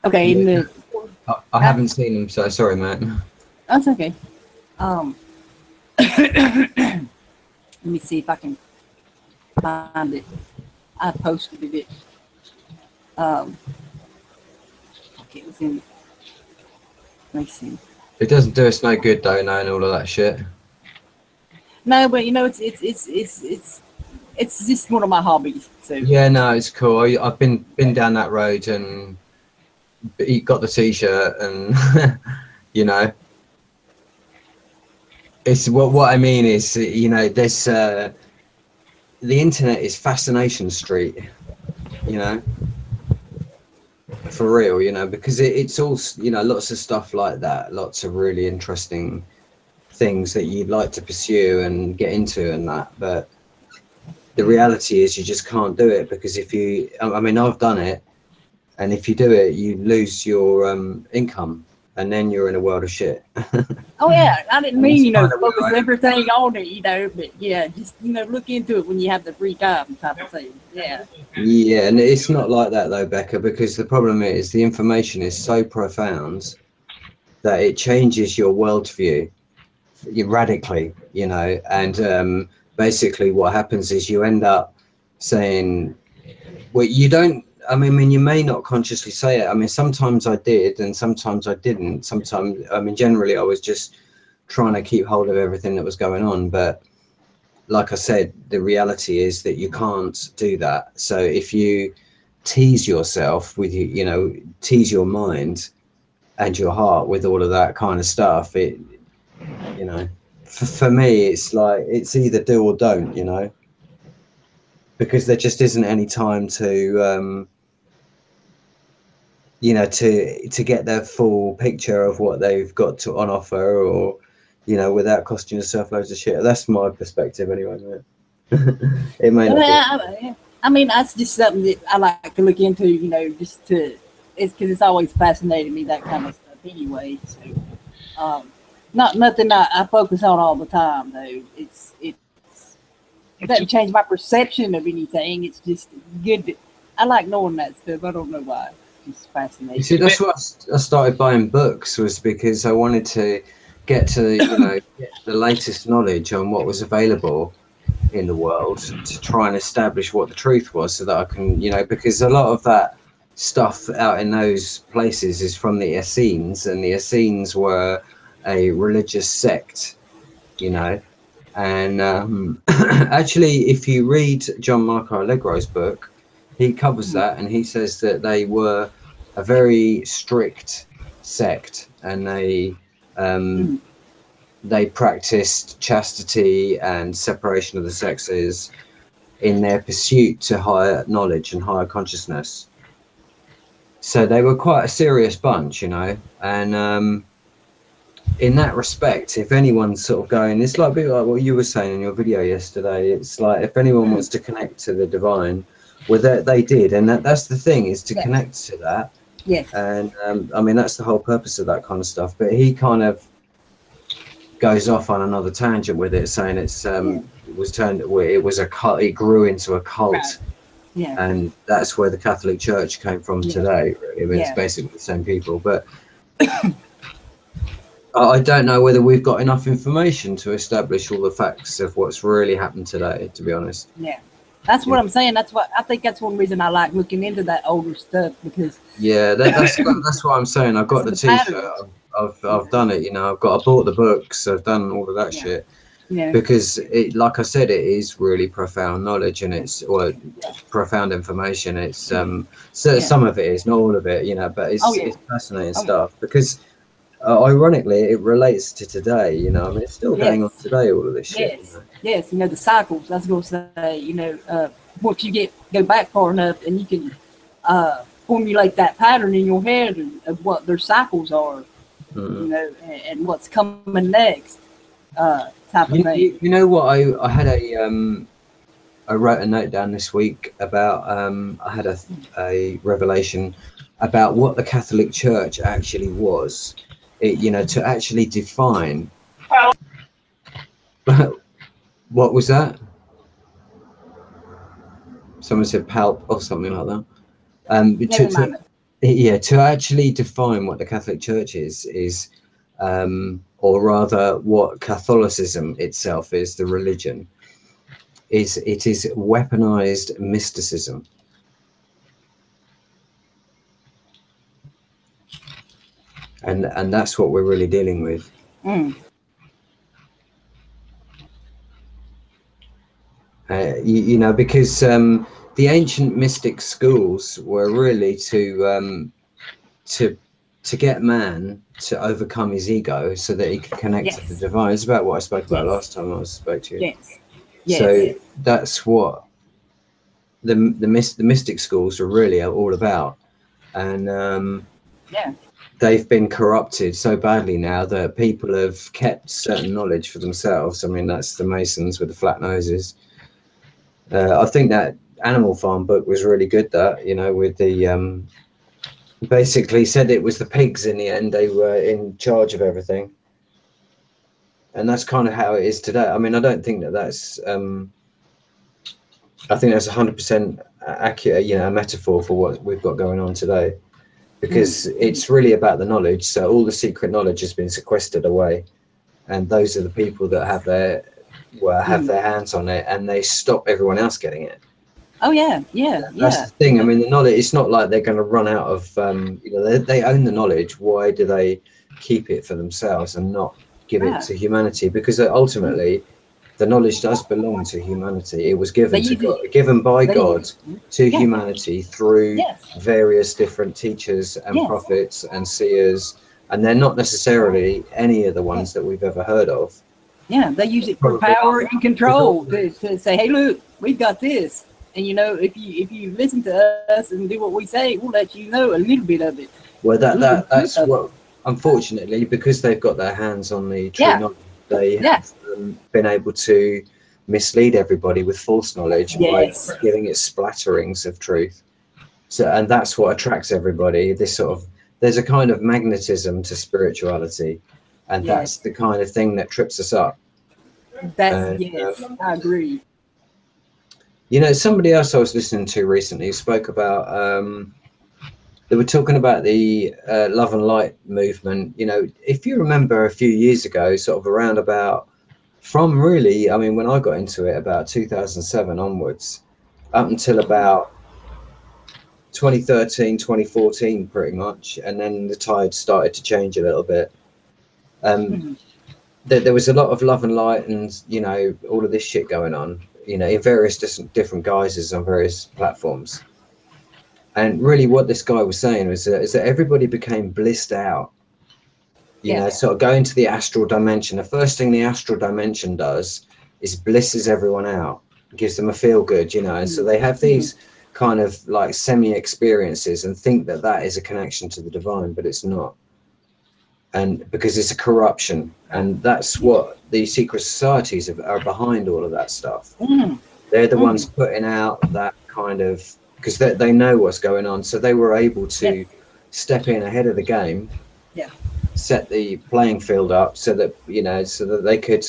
Okay, in the, I haven't seen them, so sorry, mate. that's okay. Let me see if I can find it. I posted it. Okay, it was in. Let me see. It doesn't do us no good, though, knowing all of that shit. No, but it's just one of my hobbies. So Yeah, no, it's cool. I've been down that road and got the t-shirt, and you know, it's what I mean is, you know, this the internet is fascination street, you know, for real, you know, because it's all, you know, lots of stuff like that, lots of really interesting things that you'd like to pursue and get into and that, but the reality is you just can't do it, because if you, I mean, I've done it, and if you do it, you lose your income, and then you're in a world of shit. oh yeah, I didn't And mean that's kind of focus where I am. everything on it, but yeah, just look into it when you have the free time type of thing. Yeah. Yeah, and it's not like that though, Becca, because the problem is the information is so profound that it changes your worldview radically, you know, and basically what happens is you end up saying, well, you don't, I mean, you may not consciously say it. I mean, sometimes I did and sometimes I didn't. Sometimes, I mean, generally I was just trying to keep hold of everything that was going on. But like I said, the reality is that you can't do that. So if you tease yourself with, you know, tease your mind and your heart with all of that kind of stuff, it, you know, for me, it's like, it's either do or don't, you know, because there just isn't any time to, you know, to get their full picture of what they've got to on offer, or, you know, without costing yourself loads of shit. That's my perspective anyway, mate. It may not be. I mean, that's just something that I like to look into, just to, it's because it's always fascinated me, that kind of stuff anyway. So, not nothing I focus on all the time, though. It doesn't change my perception of anything. It's just good. I like knowing that stuff. I don't know why. It's just fascinating. You see, that's why I started buying books, was because I wanted to get to, you know, get the latest knowledge on what was available in the world, to try and establish what the truth was, so that I can, you know, because a lot of that stuff out in those places is from the Essenes, and the Essenes were a religious sect, you know. And actually, if you read John Marco Allegro's book, he covers that, and he says that they were a very strict sect, and they practiced chastity and separation of the sexes in their pursuit to higher knowledge and higher consciousness. So they were quite a serious bunch, you know. And in that respect, if anyone's sort of going, it's like a bit like what you were saying in your video yesterday. It's like, if anyone wants to connect to the divine, well, they did, and that's the thing, is to connect to that. Yes. And I mean, that's the whole purpose of that kind of stuff. But he kind of goes off on another tangent with it, saying it was a cult. It grew into a cult. Right. Yeah. And that's where the Catholic Church came from today. I mean, it's basically the same people, but I don't know whether we've got enough information to establish all the facts of what's really happened today, to be honest. Yeah. That's what I'm saying. I think that's one reason I like looking into that older stuff, because that's what I'm saying. I've got the t-shirt. I've done it, you know. I bought the books. I've done all of that shit. Yeah. Because it, like I said, it is really profound knowledge, and it's profound information. It's some of it is, not all of it, you know, but it's fascinating stuff, because ironically it relates to today, you know. I mean, it's still going on today, all of this shit. You know? Yes, you know, the cycles. I was going to say, you know, once you go back far enough, and you can formulate that pattern in your head of what their cycles are, you know, and what's coming next. Type of thing. You know what? I had I wrote a note down this week about I had a revelation about what the Catholic Church actually was. It, you know, to actually define. What was that? Someone said palp or something like that. To actually define what the Catholic Church is. Or rather, what Catholicism itself is, the religion, it is weaponized mysticism. And that's what we're really dealing with. You know, because the ancient mystic schools were really to get man to overcome his ego so that he could connect to the divine. It's about what I spoke about last time I spoke to you. Yes. Yes. So that's what the mystic schools are really all about, and they've been corrupted so badly now that people have kept certain knowledge for themselves. I mean, that's the Masons with the flat noses. I think that Animal Farm book was really good. That, you know, with the basically said it was the pigs in the end. They were in charge of everything, and that's kind of how it is today. I mean, I don't think that that's. I think that's 100% accurate. You know, a metaphor for what we've got going on today, because it's really about the knowledge. So all the secret knowledge has been sequestered away, and those are the people that have their hands on it, and they stop everyone else getting it. Oh yeah. That's the thing. I mean, the knowledge. It's not like they're going to run out of. You know, they own the knowledge. Why do they keep it for themselves and not give it to humanity? Because ultimately, the knowledge does belong to humanity. It was given to God, given by God to humanity through various different teachers and prophets and seers, and they're not necessarily any of the ones that we've ever heard of. Yeah, they use it for power and control to say, "Hey, look, we've got this." And you know, if you listen to us and do what we say, we'll let you know a little bit of it. Well, that's what, unfortunately, because they've got their hands on the true knowledge, they have been able to mislead everybody with false knowledge by giving it splatterings of truth. So, and that's what attracts everybody. This sort of, there's a kind of magnetism to spirituality, and that's the kind of thing that trips us up. That's I agree. You know, somebody else I was listening to recently spoke about, they were talking about the love and light movement. You know, if you remember a few years ago, sort of around about, from really, I mean, when I got into it about 2007 onwards, up until about 2013, 2014, pretty much. And then the tide started to change a little bit. There was a lot of love and light and, you know, all of this shit going on, you know, in various different guises on various platforms. And really what this guy was saying was that, is that everybody became blissed out, you know, sort of going to the astral dimension. The first thing the astral dimension does is blisses everyone out, gives them a feel good, you know, and so they have these kind of like semi experiences and think that that is a connection to the divine, but it's not. And because it's a corruption, and that's what the secret societies are behind all of that stuff. They're the ones putting out that kind of, because they know what's going on, so they were able to step in ahead of the game, set the playing field up so that, you know, so that they could.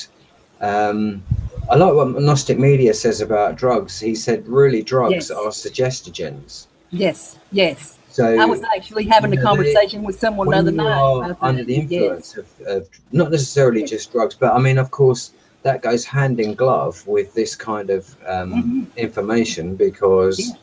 I like what Gnostic Media says about drugs. He said, really, drugs are suggestogens. Yes, yes. So I was actually having a conversation with someone the other night. Under the influence of not necessarily just drugs, but I mean, of course, that goes hand in glove with this kind of information, because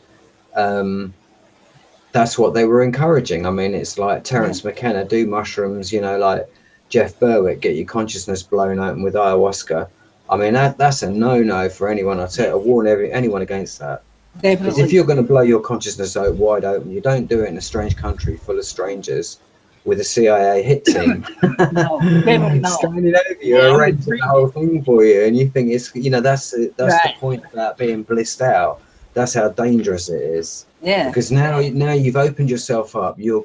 that's what they were encouraging. I mean, it's like Terence McKenna, do mushrooms, you know, like Jeff Berwick, get your consciousness blown open with ayahuasca. I mean, that's a no-no for anyone. I warn anyone against that. Because if you're going to blow your consciousness out wide open, you don't do it in a strange country full of strangers with a CIA hit team. No, definitely not. Standing over you, arranging the whole thing for you, and you think it's, you know, that's the point about being blissed out. That's how dangerous it is. Yeah. Because now you've opened yourself up. You're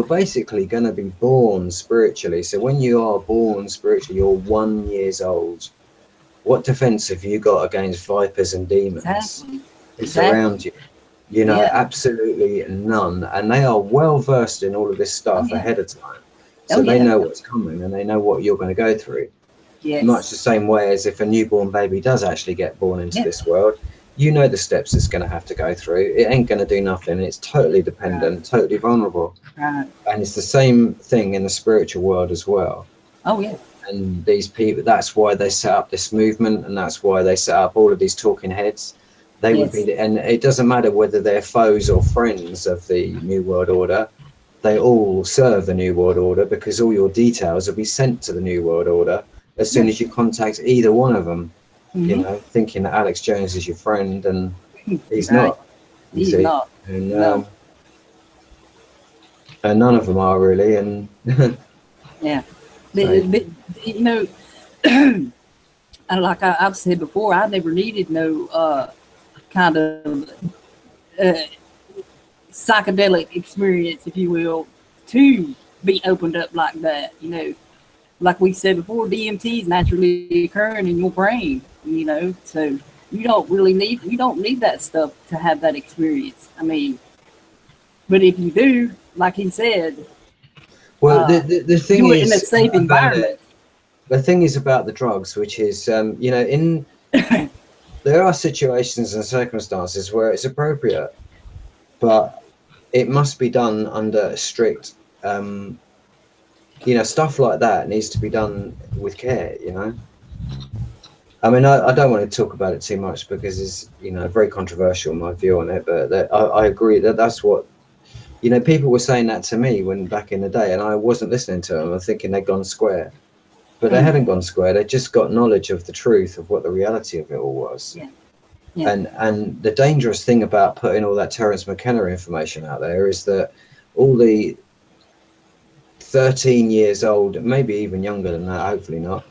basically going to be born spiritually. So when you are born spiritually, you're 1 year old. What defense have you got against vipers and demons? Exactly. It's around you. You know, absolutely none. And they are well versed in all of this stuff ahead of time. So they know what's coming, and they know what you're going to go through. Yes. Much the same way as if a newborn baby does actually get born into this world, you know the steps it's going to have to go through. It ain't going to do nothing. It's totally dependent, totally vulnerable. Right. And it's the same thing in the spiritual world as well. Oh, yeah. And these people, that's why they set up this movement, and that's why they set up all of these talking heads. They would be, and it doesn't matter whether they're foes or friends of the New World Order. They all serve the New World Order, because all your details will be sent to the New World Order as soon as you contact either one of them. you Mhm. know, thinking that Alex Jones is your friend, and he's Right. not. You He's see. not. And, No. and none of them are really. And Yeah. So- But, you know, and like I've said before, I never needed no kind of psychedelic experience, if you will, to be opened up like that. You know, like we said before, DMT is naturally occurring in your brain. You know, so you don't need that stuff to have that experience. I mean, but if you do, like he said, well, the thing do it in a is safe about environment. it, the thing is about the drugs, which is, you know, there are situations and circumstances where it's appropriate, but it must be done under strict, you know, stuff like that needs to be done with care, you know. I mean, I don't want to talk about it too much because it's, you know, very controversial, my view on it, but I agree that that's what, you know, people were saying that to me when back in the day, and I wasn't listening to them. I'm thinking they'd gone square, but they hadn't gone square. They just got knowledge of the truth of what the reality of it all was. Yeah. Yeah. And the dangerous thing about putting all that Terence McKenna information out there is that all the 13 years old, maybe even younger than that, hopefully not,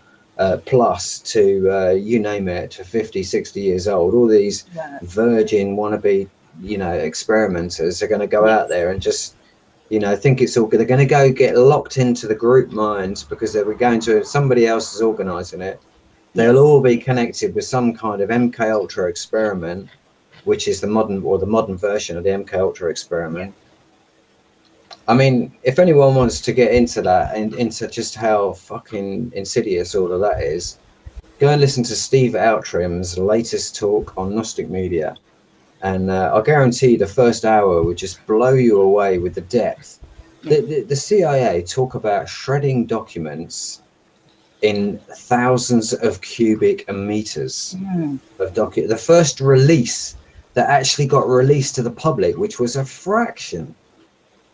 plus to you name it, to 50, 60 years old, all these Right. virgin wannabe, you know, experimenters are going to go Yes. out there and just, you know, think it's all good. They're going to go get locked into the group minds because they're going to, somebody else is organizing it. They'll Yes. all be connected with some kind of MK Ultra experiment, which is the modern version of the MK Ultra experiment. I mean, if anyone wants to get into that and into just how fucking insidious all of that is, go and listen to Steve Outram's latest talk on Gnostic Media. And I guarantee the first hour would just blow you away with the depth. The CIA talk about shredding documents in thousands of cubic meters of document. The first release that actually got released to the public, which was a fraction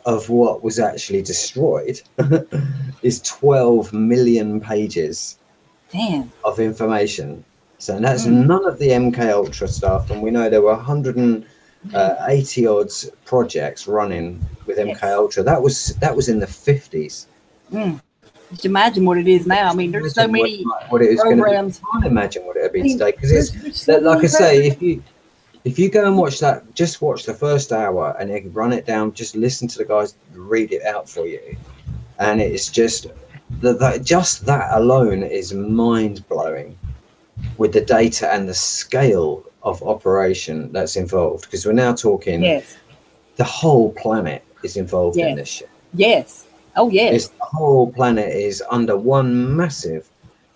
of what was actually destroyed, is 12 million pages Damn. of information. So that's none of the MK Ultra stuff, and we know there were 180 odds projects running with MK Ultra. That was in the 50s. Just imagine what it is now. I mean, there's so many what it is going to be. I programs. can't imagine what it would be I mean, today, because there's it's so like I many say, programs. if you go and watch that, just watch the first hour and then run it down, just listen to the guys read it out for you, and it's just just that alone is mind blowing with the data and the scale of operation that's involved, because we're now talking Yes. the whole planet is involved in Yes. this shit. Yes. Oh, yes. It's the whole planet is under one massive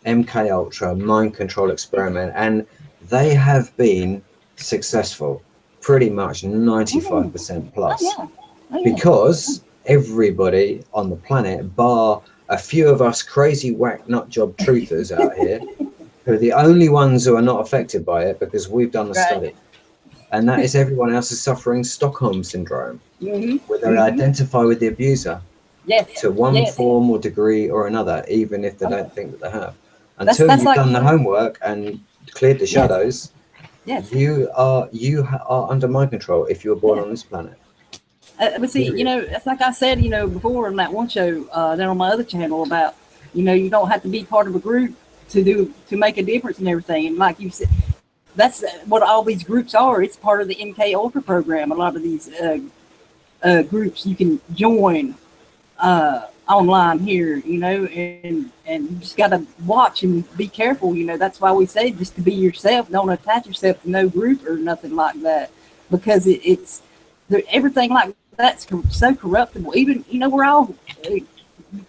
MK Ultra mind control experiment, and they have been successful, pretty much 95% plus, Oh, yeah. Oh, yeah. because everybody on the planet, bar a few of us crazy whack nut job truthers out here, who are the only ones who are not affected by it because we've done the Right. study, and that is everyone else is suffering Stockholm syndrome, where they identify with the abuser Yes. to one Yes. form or degree or another, even if they don't think that they have. That's Until you've like- done the homework and cleared the shadows, Yes. you are under mind control if you were born on this planet. But see, you know, it's like I said, you know, before on that one show, then on my other channel about, you know, you don't have to be part of a group to make a difference and everything. And like you said, that's what all these groups are. It's part of the MK Ultra program. A lot of these groups you can join online here, you know, and you just got to watch and be careful. You know, that's why we say just to be yourself. Don't attach yourself to no group or nothing like that, because it's everything like that's so corruptible. Even, you know, we're all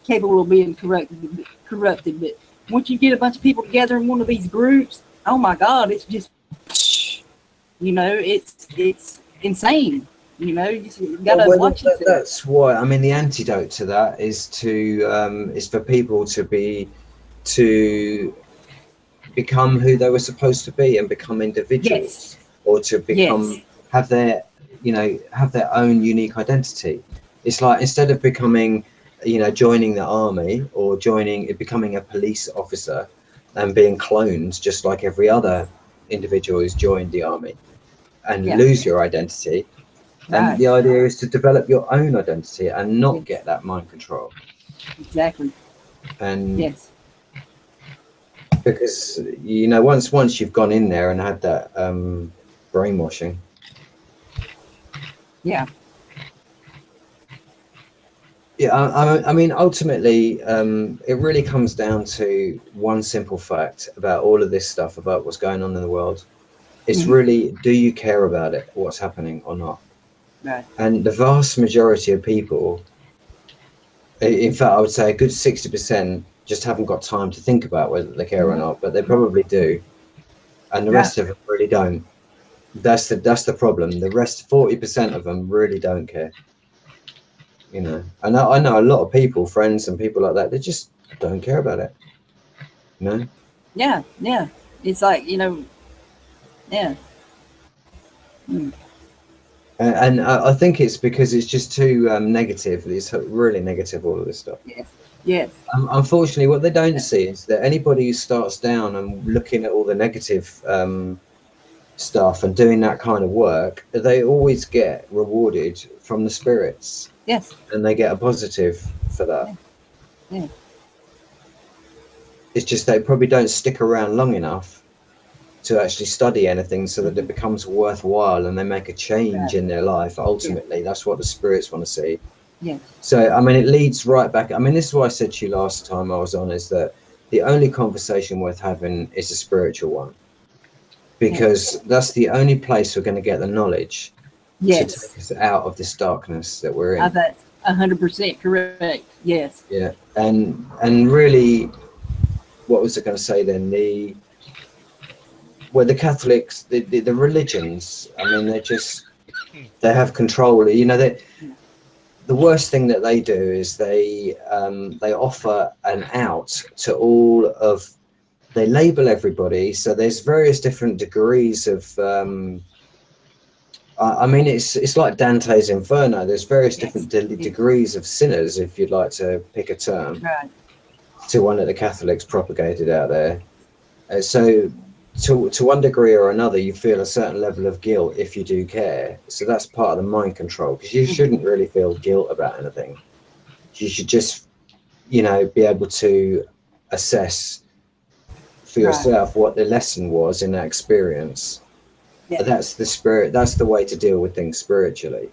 capable of being corrupted, but once you get a bunch of people together in one of these groups, oh my God, it's just, you know, it's insane. You know, you just gotta watch it. That's why, I mean, the antidote to that is is for people to become who they were supposed to be and become individuals, or to become have their own unique identity. It's like, instead of becoming, you know, joining the army or becoming a police officer, and being cloned just like every other individual who's joined the army, and Yeah. lose your identity. And Right. the idea is to develop your own identity and not Yes. get that mind control. Exactly. And Yes. because, you know, once you've gone in there and had that brainwashing, Yeah. yeah, I mean, ultimately, it really comes down to one simple fact about all of this stuff, about what's going on in the world. It's Mhm. really, do you care about it, what's happening or not? Right. And the vast majority of people, in fact, I would say a good 60% just haven't got time to think about whether they care or not, but they probably do. And the rest of them really don't. That's the problem. The rest, 40% of them really don't care. You know, and I know a lot of people, friends and people like that, they just don't care about it. You know? Yeah. Yeah. It's like, you know, yeah. Mm. And I think it's because it's just too negative. It's really negative, all of this stuff. Yes. Yes. Unfortunately, what they don't see is that anybody who starts down and looking at all the negative stuff and doing that kind of work, they always get rewarded from the spirits, Yes. and they get a positive for that. Yeah. It's just they probably don't stick around long enough to actually study anything so that it becomes worthwhile and they make a change in their life. Ultimately, that's what the spirits want to see. Yeah. So, I mean, it leads right back. I mean, this is what I said to you last time I was on, is that the only conversation worth having is a spiritual one, because that's the only place we're going to get the knowledge to Yes. take us out of this darkness that we're in. That's 100% correct. Yes. Yeah. And really, what was I going to say then? The Catholics, the religions, I mean, they have control. You know, the worst thing that they do is they offer an out to all of, they label everybody. So there's various different degrees of, I mean, it's like Dante's Inferno. There's various different degrees of sinners, if you'd like to pick a term, Right. to one that the Catholics propagated out there. So to one degree or another, you feel a certain level of guilt if you do care. So that's part of the mind control, because you shouldn't really feel guilt about anything. You should just, you know, be able to assess for yourself what the lesson was in that experience. Yeah. That's the spirit. That's the way to deal with things spiritually.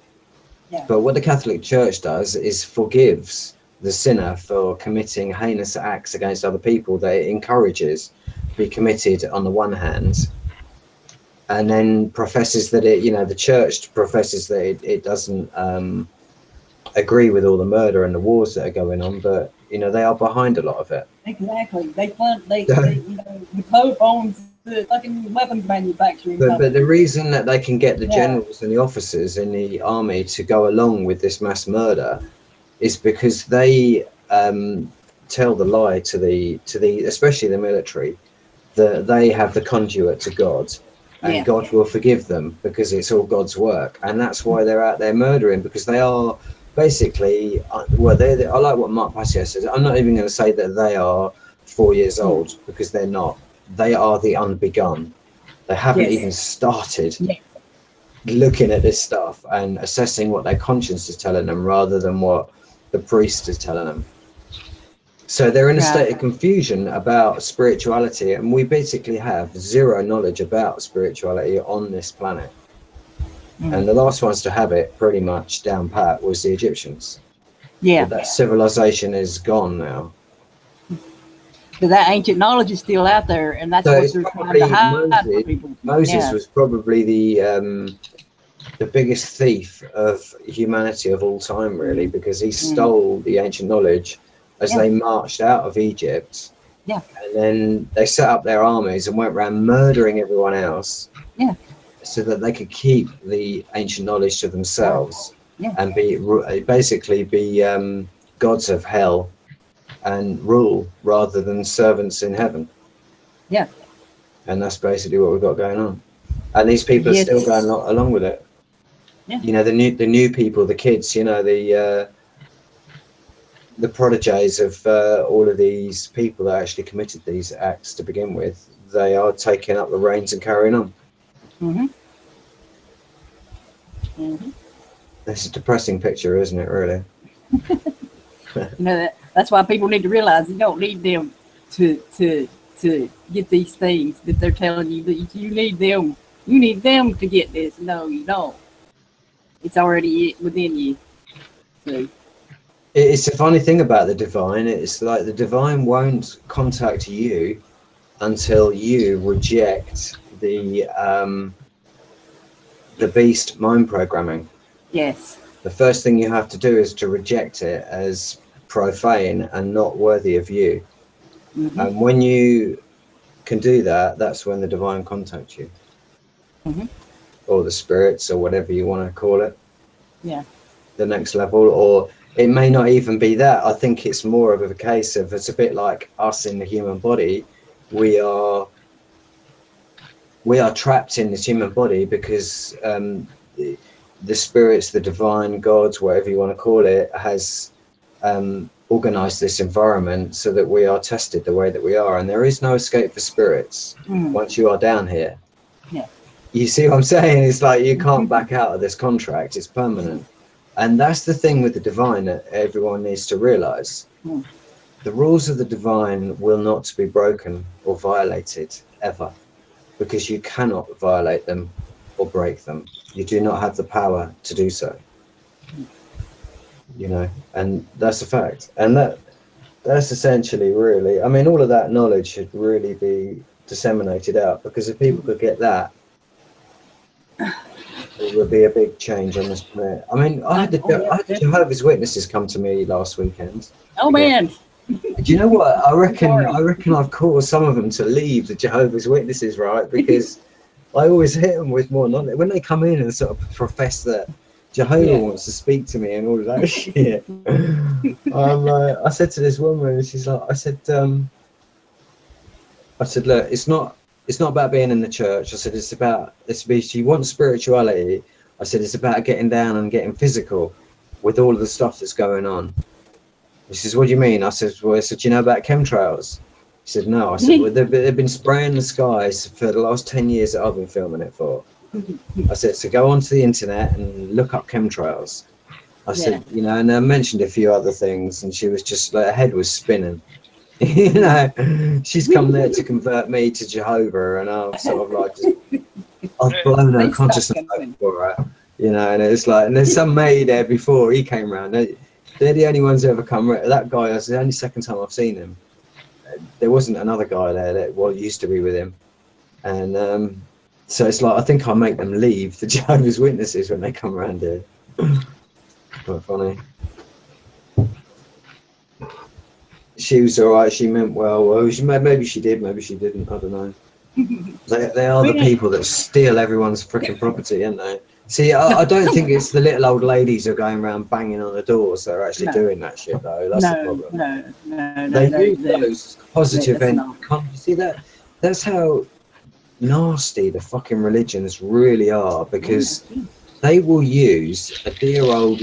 Yeah. But what the Catholic Church does is forgives the sinner for committing heinous acts against other people that it encourages be committed on the one hand, and then professes that it, you know, the church professes that it doesn't agree with all the murder and the wars that are going on, but you know, they are behind a lot of it. Exactly. They you know, the Pope owns the fucking weapons manufacturing But company. the reason that they can get the Yeah. generals and the officers in the army to go along with this mass murder is because they tell the lie to the especially the military, that they have the conduit to God, and Yeah. God will forgive them because it's all God's work. And that's why they're out there murdering, because they are basically, well, I like what Mark Passio says. I'm not even going to say that they are 4 years old, because they're not. They are the unbegun. They haven't Yes. even started Yes. looking at this stuff and assessing what their conscience is telling them rather than what the priest is telling them. So they're in a state of confusion about spirituality, and we basically have zero knowledge about spirituality on this planet. And the last ones to have it pretty much down pat was the Egyptians. Yeah. But that civilization is gone now. But that ancient knowledge is still out there, and that's So what it's they're trying probably to hide from people. Moses Yeah. was probably the biggest thief of humanity of all time, really, because he stole the ancient knowledge as they marched out of Egypt. Yeah. And then they set up their armies and went around murdering everyone else. Yeah. So that they could keep the ancient knowledge to themselves. Yeah. And basically be gods of hell and rule rather than servants in heaven. Yeah. And that's basically what we've got going on. And these people are still going along with it. Yeah. You know, the new people, the kids, you know, the prodigies of all of these people that actually committed these acts to begin with, they are taking up the reins and carrying on. Mm-hmm. Mm-hmm. It's a depressing picture, isn't it, really? You know, that's why people need to realize you don't need them to get these things that they're telling you that you need them. You need them to get this. No, you don't. It's already within you. So. It's a funny thing about the divine. It's like the divine won't contact you until you reject the beast mind programming. Yes. The first thing you have to do is to reject it as profane and not worthy of you. Mm-hmm. And when you can do that, that's when the divine contacts you. Mm-hmm. Or the spirits, or whatever you want to call it. Yeah. The next level, or it may not even be that. I think it's more of a case of, it's a bit like us in the human body. We are trapped in this human body because the spirits, the divine, gods, whatever you want to call it, has organized this environment so that we are tested the way that we are, and there is no escape for spirits once you are down here. Yeah. You see what I'm saying? It's like you can't back out of this contract. It's permanent. And that's the thing with the divine that everyone needs to realize. The rules of the divine will not be broken or violated ever, because you cannot violate them or break them. You do not have the power to do so. You know, and that's a fact. And that's essentially really, I mean, all of that knowledge should really be disseminated out, because if people could get that, it would be a big change on this planet. I mean, I had the Jehovah's Witnesses come to me last weekend. Oh man. Do you know what? I reckon I've caused some of them to leave the Jehovah's Witnesses, right? Because I always hit them with more knowledge. When they come in and sort of profess that Jehovah wants to speak to me and all of that shit, I said to this woman, and she's like, I said, look, it's not about being in the church. I said, you want spirituality. I said, it's about getting down and getting physical with all of the stuff that's going on. She says, what do you mean? I said, well, do you know about chemtrails? She said, no. I said, well, they've been spraying the skies for the last 10 years that I've been filming it for. I said, so go onto the internet and look up chemtrails. I said, you know, and I mentioned a few other things, and she was just, like, her head was spinning. You know, she's come there to convert me to Jehovah, and I'm sort of like, I've blown her consciousness over for her, you know. And it's like, and there's some mate there before he came around. They're the only ones who ever come. That guy was the only second time I've seen him. There wasn't another guy there that used to be with him, and so it's like, I think I'll make them leave the Jehovah's Witnesses when they come around here. Quite funny. She was all right. She meant well. Maybe she did. Maybe she didn't. I don't know. They are the people that steal everyone's freaking property, aren't they? See, I don't think it's the little old ladies who are going around banging on the doors that are actually doing that shit, though. That's the problem. No. They use those positive end. You see that? That's how nasty the fucking religions really are, because they will use a dear old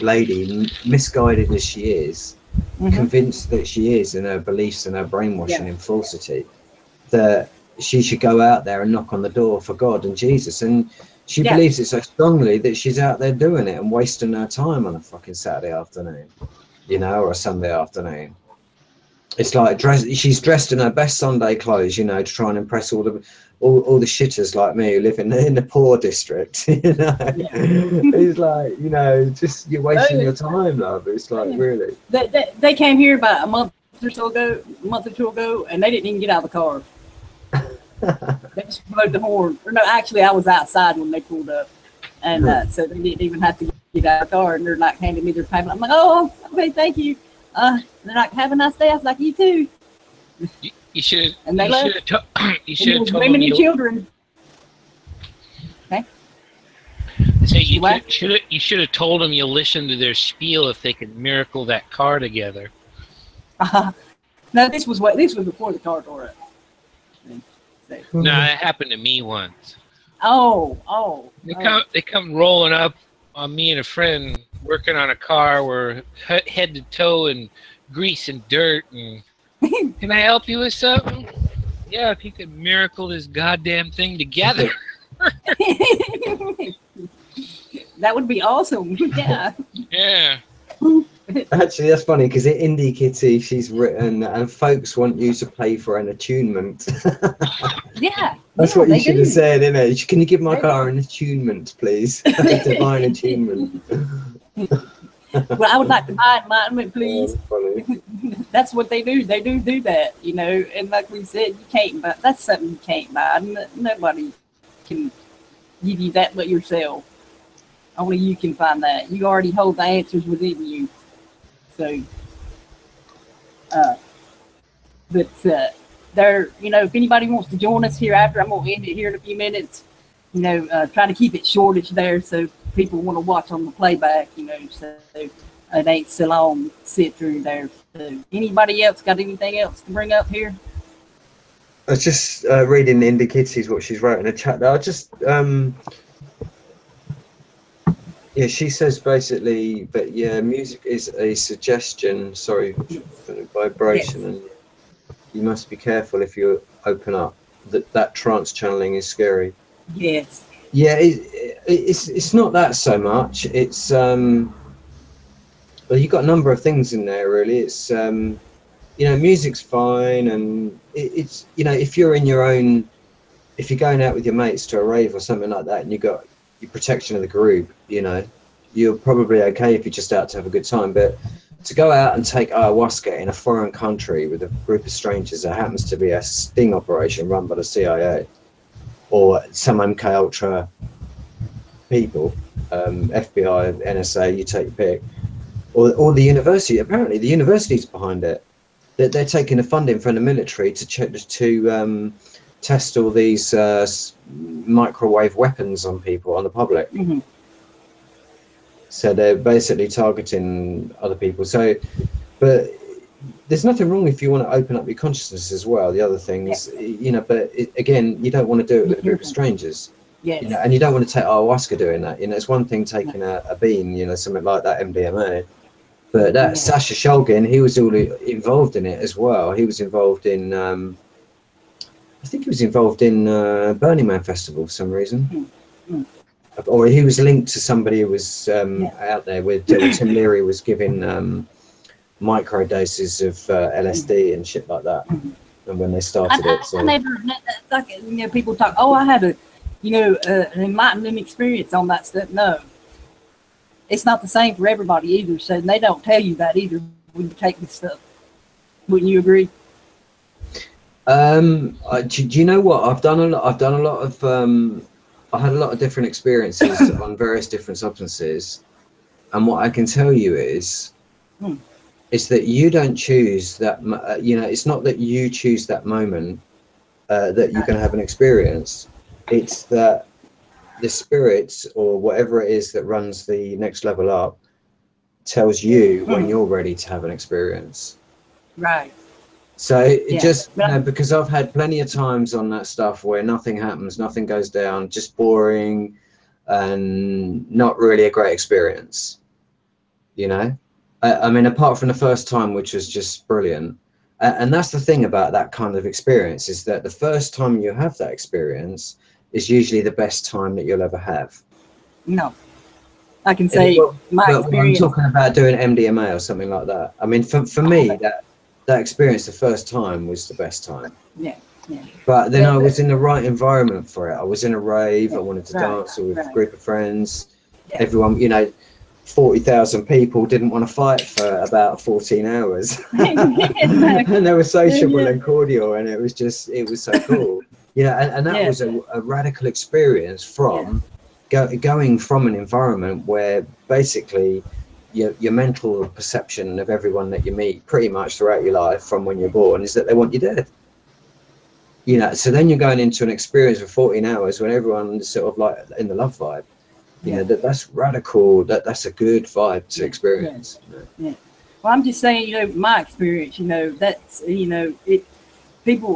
lady, misguided as she is, convinced that she is in her beliefs and her brainwashing and falsity, that she should go out there and knock on the door for God and Jesus, and she believes it so strongly that she's out there doing it and wasting her time on a fucking Saturday afternoon, you know, or a Sunday afternoon. It's like she's dressed in her best Sunday clothes, you know, to try and impress all the shitters like me who live in the poor district. You know, it's like, you know, just you're wasting your time, love. It's like, really. They came here about a month or two ago, and they didn't even get out of the car. They just blowed the horn. Or no, actually, I was outside when they pulled up, and so they didn't even have to get out of the car. And they're like handing me their payment. I'm like, oh, okay, thank you. They're like, have a nice day. I was like, you too. You should. And they left. You should have told women them. and children. Okay. So you should have told them you'll listen to their spiel if they could miracle that car together. No, this was before the car tore up. No, that happened to me once. Oh. They come rolling up on me and a friend working on a car. We're head to toe in grease and dirt. And can I help you with something? Yeah, if you could miracle this goddamn thing together. That would be awesome. Yeah. Yeah. Actually, that's funny because in Indie Kitty, she's written, and folks want you to pay for an attunement. Yeah. That's yeah, what you they should do. have said, innit? Can you give my They car an attunement, please? A divine attunement. Well, I would like to buy mine, please. That's funny. That's what they do. They do that, you know. And like we said, you can't buy. That's something you can't buy. Nobody can give you that but yourself. Only you can find that. You already hold the answers within you. So, there, you know, if anybody wants to join us here after, I'm going to end it here in a few minutes. You know, try to keep it shortish there so people want to watch on the playback, you know, so it ain't so long to sit through there. So, anybody else got anything else to bring up here? I was just reading Indie Kitty's what she's wrote in a chat there. I just, yeah, she says basically, but yeah, music is a suggestion, sorry, vibration, and you must be careful if you open up. That trance channeling is scary. Yes. Yeah, it's not that so much. It's well, you've got a number of things in there really. It's you know, music's fine, and it's, you know, if you're in your own, if you're going out with your mates to a rave or something like that, and you've got your protection of the group, you know, you're probably okay if you're just out to have a good time. But to go out and take ayahuasca in a foreign country with a group of strangers that happens to be a sting operation run by the CIA or some MK Ultra people, FBI, NSA, you take your pick, or the university. Apparently, the university's behind it. They're taking the funding from the military to test all these microwave weapons on people, on the public. Mm-hmm. So they're basically targeting other people. So, but there's nothing wrong if you want to open up your consciousness as well. The other things, you know, but again, you don't want to do it with a group of strangers. Yes. You know, and you don't want to take ayahuasca doing that. You know, it's one thing taking a bean, you know, something like that, MDMA. But that Sasha Shulgin, he was all involved in it as well. He was involved in, I think he was involved in Burning Man Festival for some reason. Mm. Or he was linked to somebody who was out there with Tim Leary was giving micro doses of LSD and shit like that. And when they started it, so I never, like, you know, people talk, oh, I had a, you know, an enlightening experience on that stuff. No, it's not the same for everybody either. So they don't tell you that either when you take this stuff. Wouldn't you agree? do you know what? I've done a lot of I had a lot of different experiences on various different substances, and what I can tell you is that you don't choose that. You know, it's not that you choose that moment that you're going to have an experience. It's that the spirits or whatever it is that runs the next level up tells you when you're ready to have an experience. Right. So it just, you know, because I've had plenty of times on that stuff where nothing happens, nothing goes down, just boring and not really a great experience, you know? I mean, apart from the first time, which was just brilliant. And that's the thing about that kind of experience, is that the first time you have that experience is usually the best time that you'll ever have. No. I can say my experience. I'm talking about doing MDMA or something like that. I mean, for me, that experience the first time was the best time. Yeah. But then I was in the right environment for it. I was in a rave. I wanted to dance with a group of friends. Everyone, you know, 40,000 people didn't want to fight for about 14 hours. And they were sociable and cordial, and it was so cool. You know, and that was a radical experience from going from an environment where basically your mental perception of everyone that you meet pretty much throughout your life from when you're born is that they want you dead. You know, so then you're going into an experience for 14 hours when everyone's sort of like in the love vibe. You know, that's radical, that's a good vibe to experience. Yeah. Well, I'm just saying, you know, my experience, you know, that's, you know,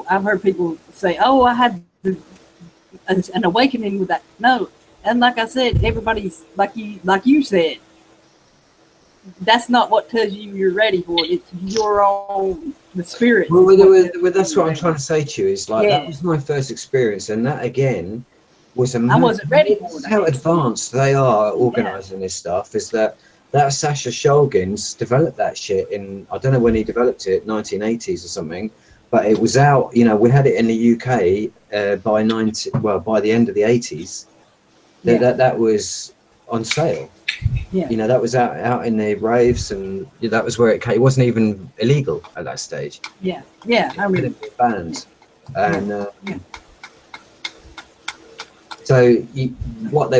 I've heard people say, oh, I had an awakening with that. No. And like I said, everybody's like you said, that's not what tells you you're ready for it. It's your own, the spirit. Well, that's what I'm trying to say to you. Is like that was my first experience, and that again was I wasn't ready for That's it. how advanced they are organising this stuff. Is that Sasha Shulgin's developed that shit in, I don't know when he developed it, 1980s or something, but it was out. You know, we had it in the UK by the end of the 80s. That was on sale. Yeah. You know, that was out in the raves, and that was where it came. It wasn't even illegal at that stage. Yeah, yeah, I remember. It was banned, and Yeah. so what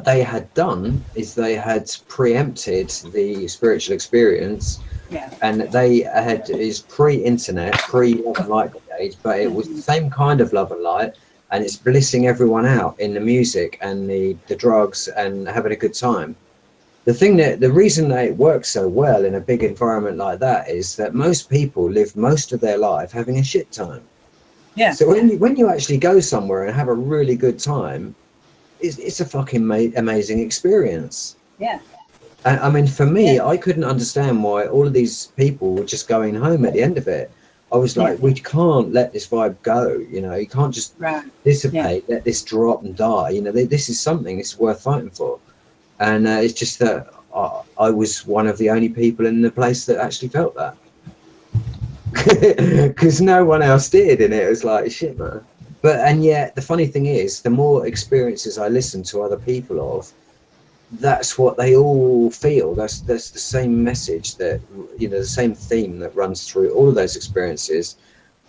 they had done is they had preempted the spiritual experience, Yeah. and they had is pre-internet, pre-love and light age, but it was the same kind of love and light, and it's blissing everyone out in the music and the drugs and having a good time. The reason that it works so well in a big environment like that is that most people live most of their life having a shit time. Yeah. So when you actually go somewhere and have a really good time, it's a fucking amazing experience. Yeah. I mean, for me, I couldn't understand why all of these people were just going home at the end of it. I was like, we can't let this vibe go. You know, you can't just dissipate, let this drop and die. You know, this is something that's worth fighting for. And it's just that I was one of the only people in the place that actually felt that. Because no one else did, and it was like, shit, man. And yet, the funny thing is, the more experiences I listen to other people of, that's what they all feel. That's the same message that, you know, the same theme that runs through all of those experiences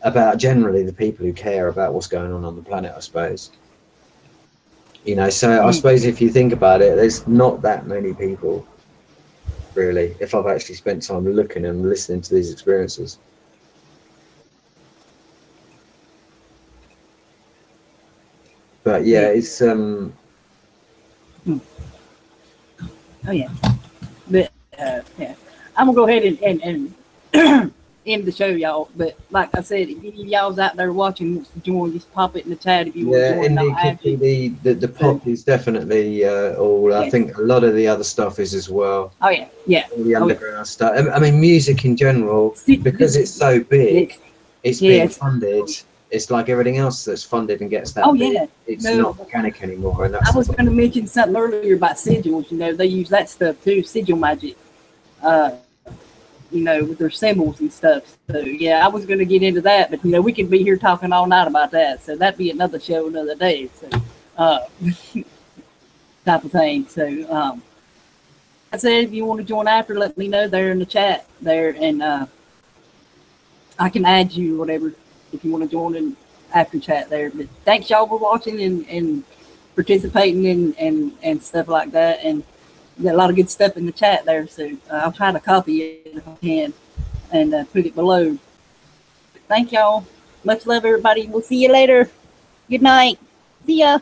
about generally the people who care about what's going on the planet, I suppose. You know, so I suppose if you think about it, there's not that many people, really, if I've actually spent time looking and listening to these experiences. But yeah, it's Oh yeah, but yeah, I'm gonna go ahead and end the show, y'all. But like I said, if any of y'all's out there watching wants to join, just pop it in the chat if you want to join. The pop is definitely all. I think a lot of the other stuff is as well. Oh yeah, yeah. All the underground stuff. I mean, music in general, because it's so big, it's being funded. It's like everything else that's funded and gets that big. It's not organic anymore. And that's I was going to mention something earlier about sigils. You know, they use that stuff too, sigil magic. You know, with their symbols and stuff. So yeah, I was going to get into that, but you know, we could be here talking all night about that. So that'd be another show, another day. So type of thing. So I said, if you want to join after, let me know there in the chat there, and I can add you, whatever, if you want to join in after chat there. But thanks y'all for watching and participating and stuff like that. And got a lot of good stuff in the chat there, so I'll try to copy it if I can and put it below. But thank y'all. Much love, everybody. We'll see you later. Good night. See ya.